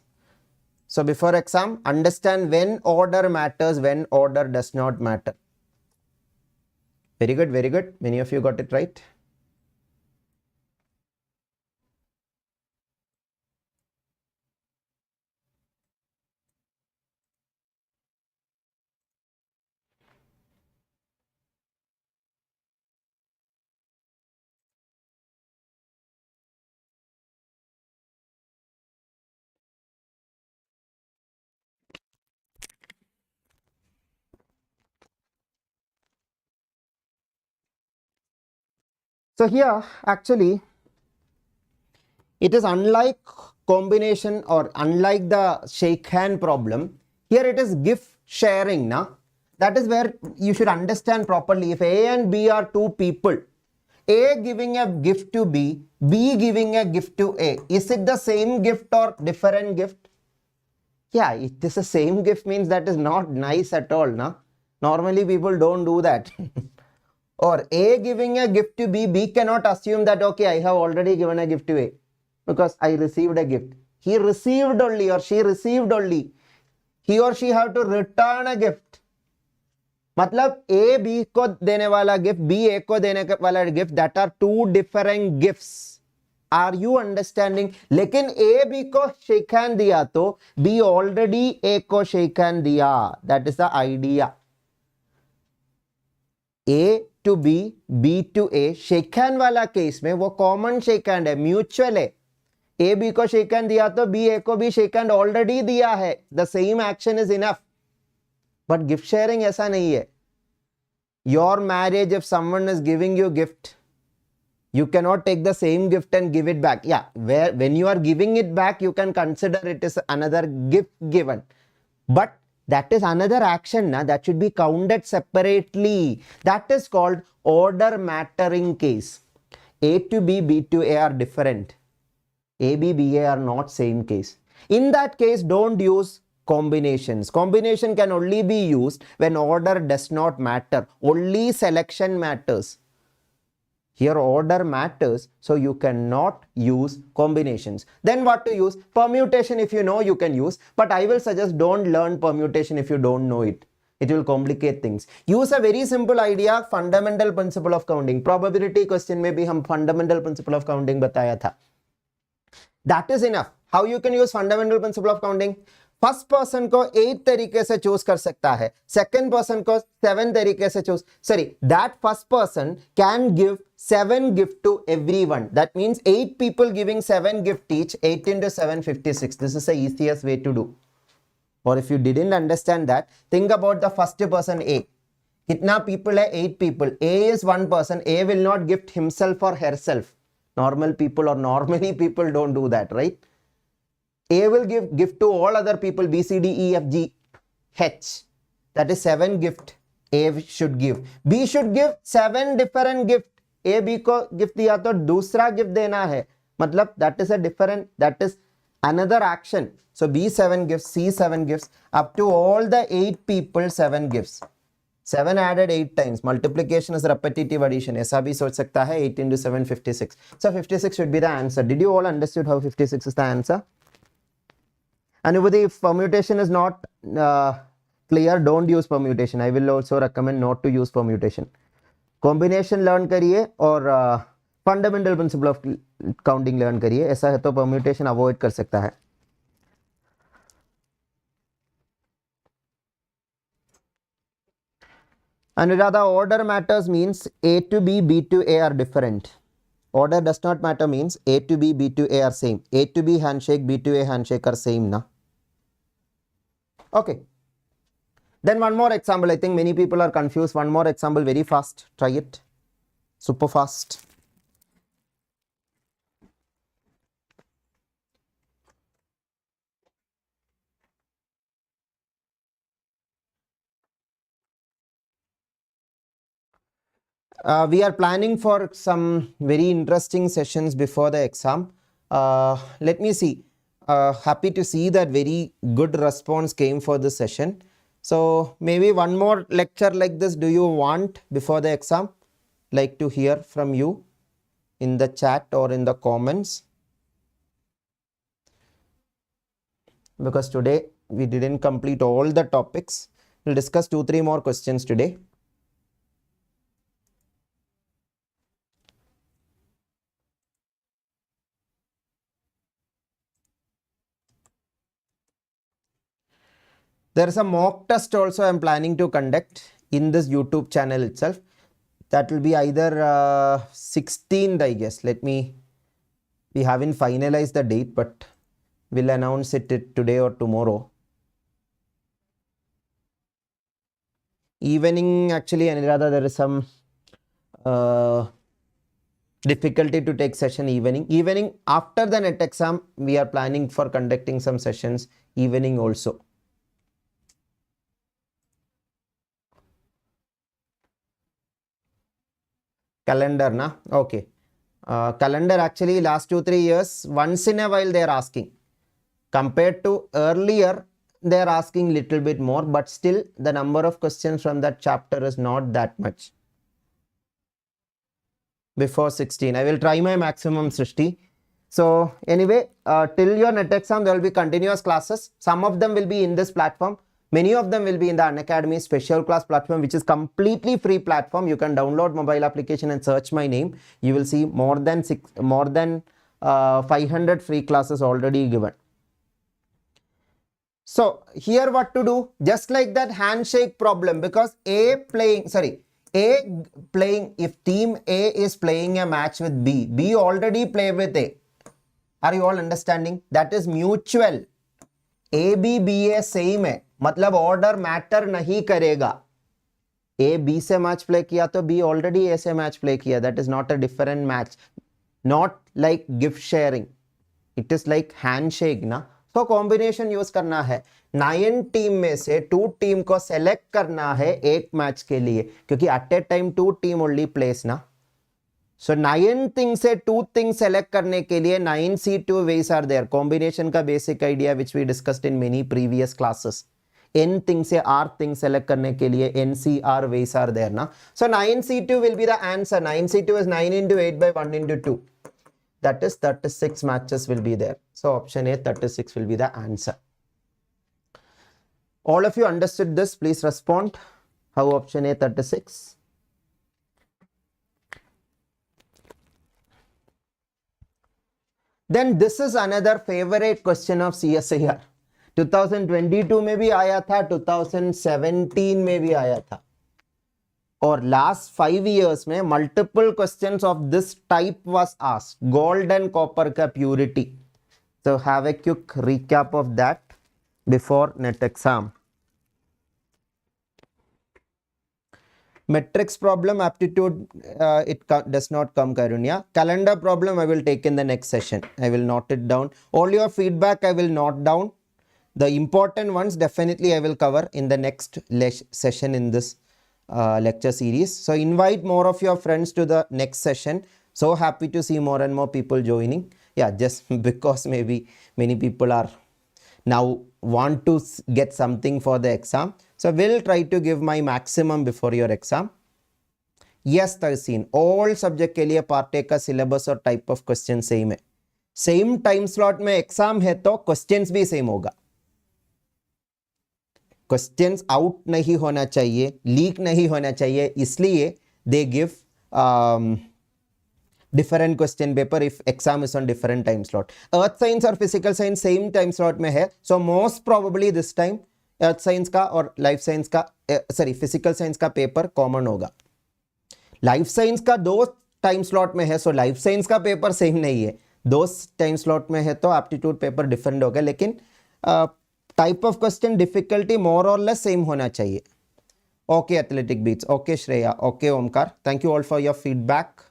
So before exam, understand when order matters, when order does not matter. Very good, very good. Many of you got it right. So here actually it is unlike combination or unlike the shake hand problem. Here it is gift sharing. Now that is where you should understand properly. If A and B are two people, A giving a gift to B, B giving a gift to A, is it the same gift or different gift? Yeah, it is the same gift means that is not nice at all. Na? Normally people don't do that. Or A giving a gift to B, B cannot assume that okay, I have already given a gift to A because I received a gift. He received only or she received only. He or she have to return a gift. मतलब A B को देने वाला gift, B A को देने वाला gift, that are two different gifts. Are you understanding? लेकिन A B को shake hand दिया तो B already A को shake hand दिया. That is the idea. A to B, B to A, shake hand वाला केस में वो common shake hand है, mutual है. A B को shake hand दिया तो B A को भी shake hand already दिया है. The same action is enough. But gift sharing ऐसा नहीं है. Your marriage, if someone is giving you gift, you cannot take the same gift and give it back. Yeah, when you are giving it back, you can consider it is another gift given. But that is another action that should be counted separately. That is called order mattering case. A to B, B to A are different. A, B, B, A are not same case. In that case, don't use combinations. Combination can only be used when order does not matter. Only selection matters. Here order matters, so you cannot use combinations. Then what to use? Permutation, if you know, you can use. But I will suggest don't learn permutation if you don't know it. It will complicate things. Use a very simple idea, fundamental principle of counting. Probability question में भी हम fundamental principle of counting बताया था. That is enough. How you can use fundamental principle of counting? First person को 8 तरीके से choose कर सकता है, सेकंड पर्सन को 7 तरीके से choose, sorry, that first person can give 7 gift to everyone. That means 8 people giving 7 gift each. 8 into 7 56. This is the easiest way to do. Or if you didn't understand that, think about the first person A. कितना people है? 8 people. A is one person. A will not gift himself or herself. Normal people or normally people don't do that, right? A will give gift to all other people, B, C, D, E, F, G, H. That is 7 gift A should give. B should give 7 different gift. A, B को gift दिया तो दूसरा gift देना है. मतलब that is a different, that is another action. So B 7 gifts, C 7 gifts, up to all the 8 people 7 gifts. 7 added 8 times. Multiplication is repetitive addition. ऐसा भी सोच सकता है. 8 into 7 56. So 56 should be the answer. Did you all understood how 56 is the answer? And if permutation is not clear, don't use permutation. I will also recommend not to use permutation. Combination learn करिए और fundamental principle of counting learn करिए. ऐसा है तो permutation avoid कर सकता है. Anuradha, order matters means A to B, B to A are different. Order does not matter means A to B, B to A are same. A to B handshake, B to A handshake are same, na? Okay. Then one more example. I think many people are confused. One more example, very fast. Try it. Super fast. We are planning for some very interesting sessions before the exam. Let me see. Happy to see that very good response came for this session. So maybe one more lecture like this do you want before the exam? Like to hear from you in the chat or in the comments. Because today we didn't complete all the topics. We'll discuss 2-3 more questions today. There is a mock test also I am planning to conduct in this YouTube channel itself. That will be either 16th, I guess. We haven't finalized the date, but we'll announce it today or tomorrow. Evening, actually, Anuradha, there is some Difficulty to take session evening after the net exam. We are planning for conducting some sessions evening also. Calendar na okay. Calendar actually last 2-3 years once in a while they are asking. Compared to earlier, they are asking little bit more, but still the number of questions from that chapter is not that much. Before 16, I will try my maximum, Srishti. So anyway, till your net exam, there will be continuous classes. Some of them will be in this platform. Many of them will be in the Unacademy special class platform, which is completely free platform. You can download mobile application and search my name. You will see more than 500 free classes already given. So here what to do? Just like that handshake problem, because if team A is playing a match with B, B already played with A. Are you all understanding? That is mutual. A, B, B, A same है. मतलब order matter नहीं करेगा. A, B से match play किया तो B already A से match play किया. That is not a different match. Not like gift sharing. It is like handshake ना. तो कॉम्बिनेशन यूज करना है. 9 टीम में से 2 टीम को सेलेक्ट करना है एक मैच के लिए, क्योंकि at a time 2 team only place ना. सो 9 थिंग से 2 थिंग सेलेक्ट करने के लिए 9 C2 ways are there. Combination का basic idea which we discussed in many previous classes. n thing से r थिंग सेलेक्ट करने के लिए NCR वेज आर देयर ना. So 9 C2 will be the answer. 9 C2 is 9 into 8 by 1 into 2. That is 36 matches will be there. So option A, 36 will be the answer. All of you understood this? Please respond. How option A, 36? Then this is another favorite question of CSIR. 2022 में भी आया था, 2017 में भी आया था. और last 5 years में multiple questions of this type was asked. Gold and copper का purity. So have a quick recap of that before net exam. Metrics problem, aptitude, it does not come, Karunya. Calendar problem I will take in the next session. I will note it down. All your feedback I will note down. The important ones definitely I will cover in the next session in this lecture series. So invite more of your friends to the next session. So happy to see more and more people joining. Yeah, just because maybe many people are now want to get something for the exam. So we'll try to give my maximum before your exam. Yes, Tarsin, all subject के लिए part A का syllabus और type of question same है. Same time slot में exam है तो questions भी same होगा. Questions out नहीं होना चाहिए, leak नहीं होना चाहिए, इसलिए they give different question paper if exam is on different time slot. Earth science और physical science same time slot में है, so most probably this time earth science का और life science का physical science का paper common होगा. Life science का 2 time slot में है, so life science का paper same नहीं है. 2 time slot में है तो aptitude paper different होगा, लेकिन type of question difficulty more or less same होना चाहिए. Okay, athletic beats. Okay, Shreya. Okay, Omkar. Thank you all for your feedback.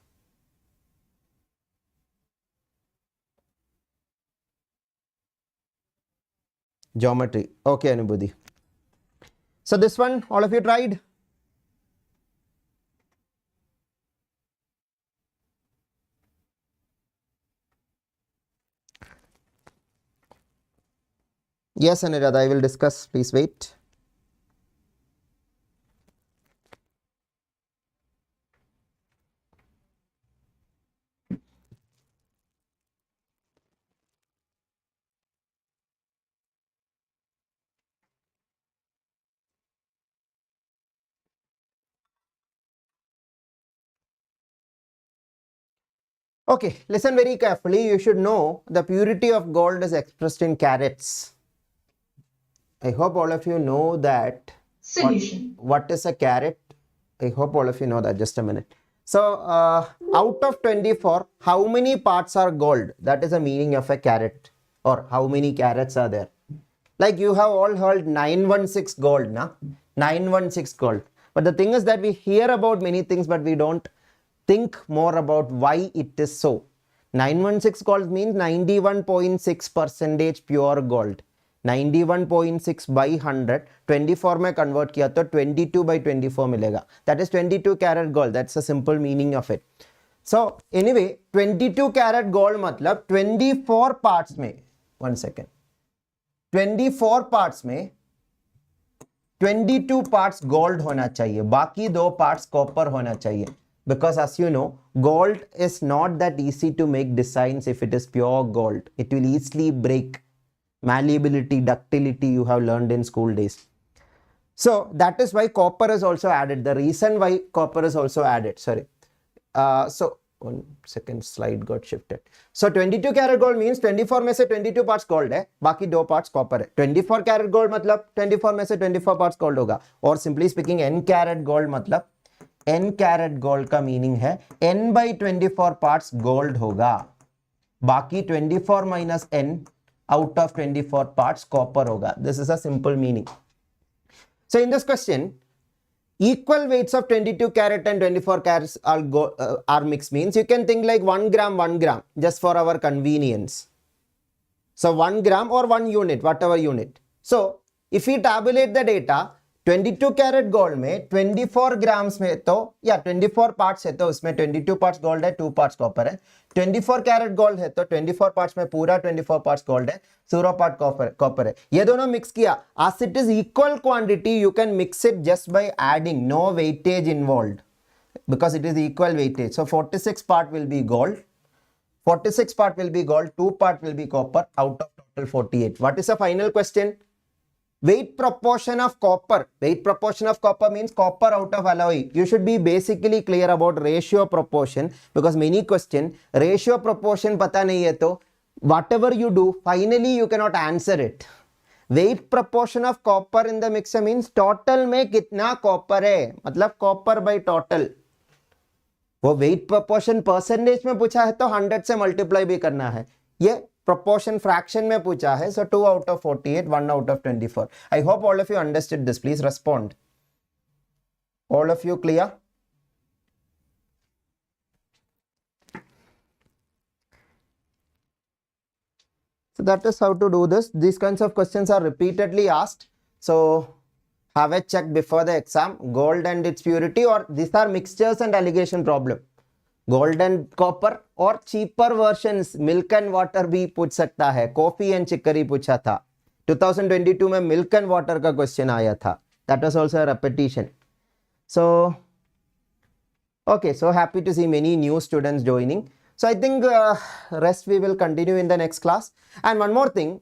Geometry. Okay, Anubudhi. So this one, all of you tried? Yes, Anirudh, I will discuss. Please wait. Okay, listen very carefully. You should know the purity of gold is expressed in carats. I hope all of you know that. Solution. What is a carat? I hope all of you know that. Just a minute. So, out of 24, how many parts are gold? That is the meaning of a carat. Or how many carats are there? Like you have all heard 916 gold, na? 916 gold. But the thing is that we hear about many things, but we don't think more about why it is so. 916 gold means 91.6% pure gold. 91.6 by 100, 24 में convert किया तो 22 by 24 मिलेगा. That is 22 karat gold. That's the simple meaning of it. So anyway, 22 karat gold मतलब 24 parts में, 1 second, 24 parts में 22 parts gold होना चाहिए, बाकी 2 parts copper होना चाहिए. Because as you know, gold is not that easy to make designs if it is pure gold. It will easily break. Malleability, ductility you have learned in school days. So that is why copper is also added. The reason why copper is also added, sorry. So 1 second, slide got shifted. So 22 karat gold means 24 में से 22 parts gold है, बाकी 2 parts copper है. 24 karat gold मतलब 24 में से 24 parts gold होगा. और simply speaking n karat gold मतलब n carat gold का meaning है n by 24 parts gold होगा, बाकी 24 minus n out of 24 parts copper होगा. This is a simple meaning. So in this question, equal weights of 22 carat and 24 carats are mixed means you can think like 1 gram just for our convenience. So 1 gram or 1 unit, whatever unit. So if we tabulate the data, 22 carat gold में 24 grams में तो या 24 parts है तो उसमें 22 parts gold है, 2 parts copper है. 24 carat gold है तो 24 पार्ट्स में पूरा 24 पार्ट्स गोल्ड है, 0 पार्ट कॉपर है. ये दोनों मिक्स किया, as it is equal quantity you can mix it just by adding, no weightage involved because it is equal weightage. So 46 part will be gold, 46 part will be gold, 2 part will be copper out of total 48. What is the final question? Weight proportion of copper. Weight proportion of copper means copper out of alloy. You should be basically clear about ratio proportion because many question ratio proportion पता नहीं है तो whatever you do finally you cannot answer it. Weight proportion of copper in the mixture means total में कितना copper है, मतलब copper by total. वो weight proportion percentage में पूछा है तो 100 से multiply भी करना है. ये proportion fraction में पूछा है, so 2 out of 48, 1 out of 24. I hope all of you understood this. Please respond. All of you clear? So that is how to do this. These kinds of questions are repeatedly asked. So have a check before the exam. Gold and its purity, or these are mixtures and alligation problem. Gold and copper और cheaper versions milk and water भी पूछ सकता है. Coffee and chicory पूछा था. 2022 में milk and water का question आया था. That was also a repetition. So, okay, so happy to see many new students joining. So I think rest we will continue in the next class. And one more thing,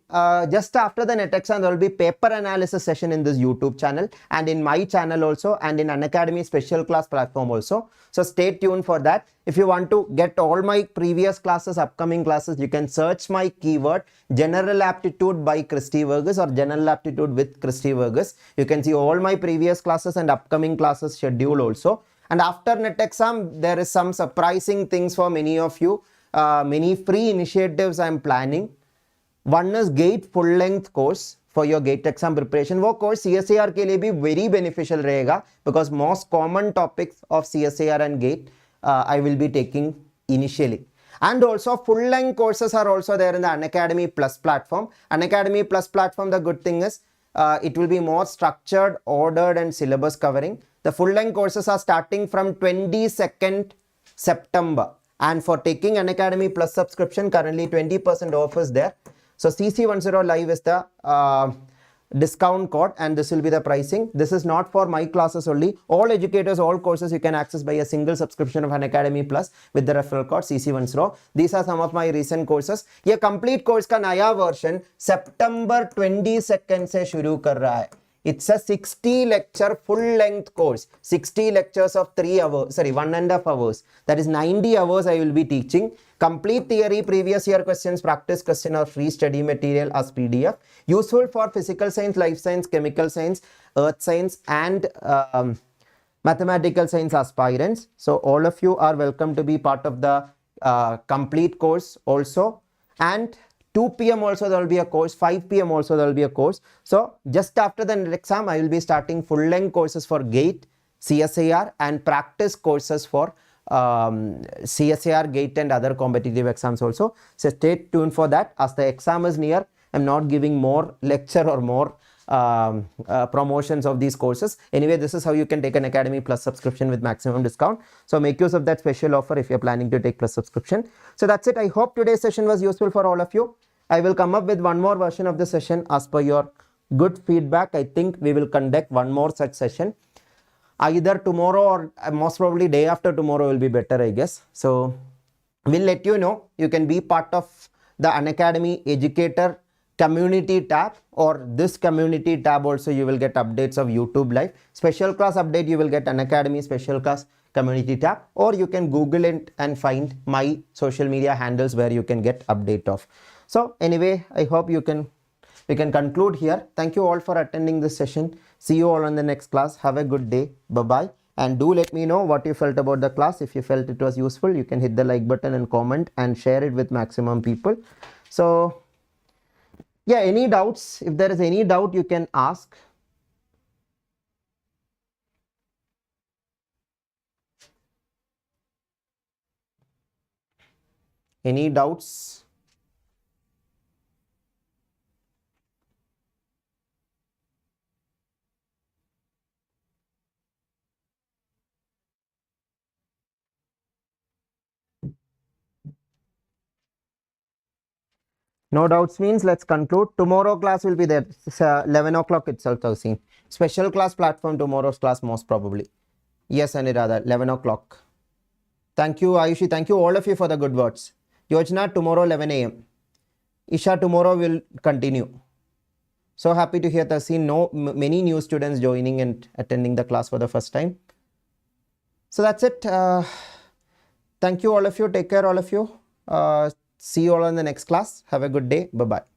just after the NET exam, there will be paper analysis session in this YouTube channel and in my channel also and in Unacademy special class platform also. So stay tuned for that. If you want to get all my previous classes, upcoming classes, you can search my keyword General Aptitude by Christy Varghese or General Aptitude with Christy Varghese. You can see all my previous classes and upcoming classes schedule also. And after NET exam, there is some surprising things for many of you. Many free initiatives I am planning. One is GATE full length course for your GATE exam preparation. वो course CSIR के लिए भी very beneficial रहेगा because most common topics of CSIR and GATE I will be taking initially. And also full length courses are also there in the Unacademy Plus platform. Unacademy Plus platform, the good thing is it will be more structured, ordered and syllabus covering. The full length courses are starting from 22nd September. And for taking Unacademy Plus subscription, currently 20% off is there. So CC10 live is the discount code and this will be the pricing. This is not for my classes only. All educators, all courses you can access by a single subscription of Unacademy Plus with the referral code CC10. These are some of my recent courses. ये complete course का नया version September 22nd से शुरू कर रहा है. It's a 60 lecture full length course. 60 lectures of 1.5 hours. That is 90 hours I will be teaching. Complete theory, previous year questions, practice question or free study material as PDF. Useful for physical science, life science, chemical science, earth science and mathematical science aspirants. So all of you are welcome to be part of the complete course also. And 2 p.m. also there will be a course, 5 p.m. also there will be a course. So just after the NET exam, I will be starting full length courses for GATE, CSIR and practice courses for CSIR, GATE and other competitive exams also. So stay tuned for that. As the exam is near, I'm not giving more lecture or more promotions of these courses. Anyway, this is how you can take Unacademy Plus subscription with maximum discount. So make use of that special offer if you're planning to take Plus subscription. So that's it. I hope today's session was useful for all of you. I will come up with one more version of the session as per your good feedback. I think we will conduct one more such session. Either tomorrow or most probably day after tomorrow will be better, I guess. So we'll let you know. You can be part of the Unacademy Educator community tab, or this community tab also you will get updates of YouTube live. Special class update you will get Unacademy special class community tab, or you can Google it and find my social media handles where you can get update of. So anyway, I hope we can conclude here. Thank you all for attending this session. See you all on the next class. Have a good day. Bye-bye. And do let me know what you felt about the class. If you felt it was useful, you can hit the like button and comment and share it with maximum people. So yeah, any doubts? If there is any doubt, you can ask. Any doubts? No doubts means let's conclude. Tomorrow class will be there. It's 11 o'clock itself, I've seen. Special class platform, tomorrow's class most probably. Yes, Anirada, 11 o'clock. Thank you, Ayushi. Thank you all of you for the good words. Yojana, tomorrow 11 a.m. Isha, tomorrow will continue. So happy to hear that. Seen many new students joining and attending the class for the first time. So that's it. Thank you all of you. Take care all of you. See you all in the next class. Have a good day. Bye-bye.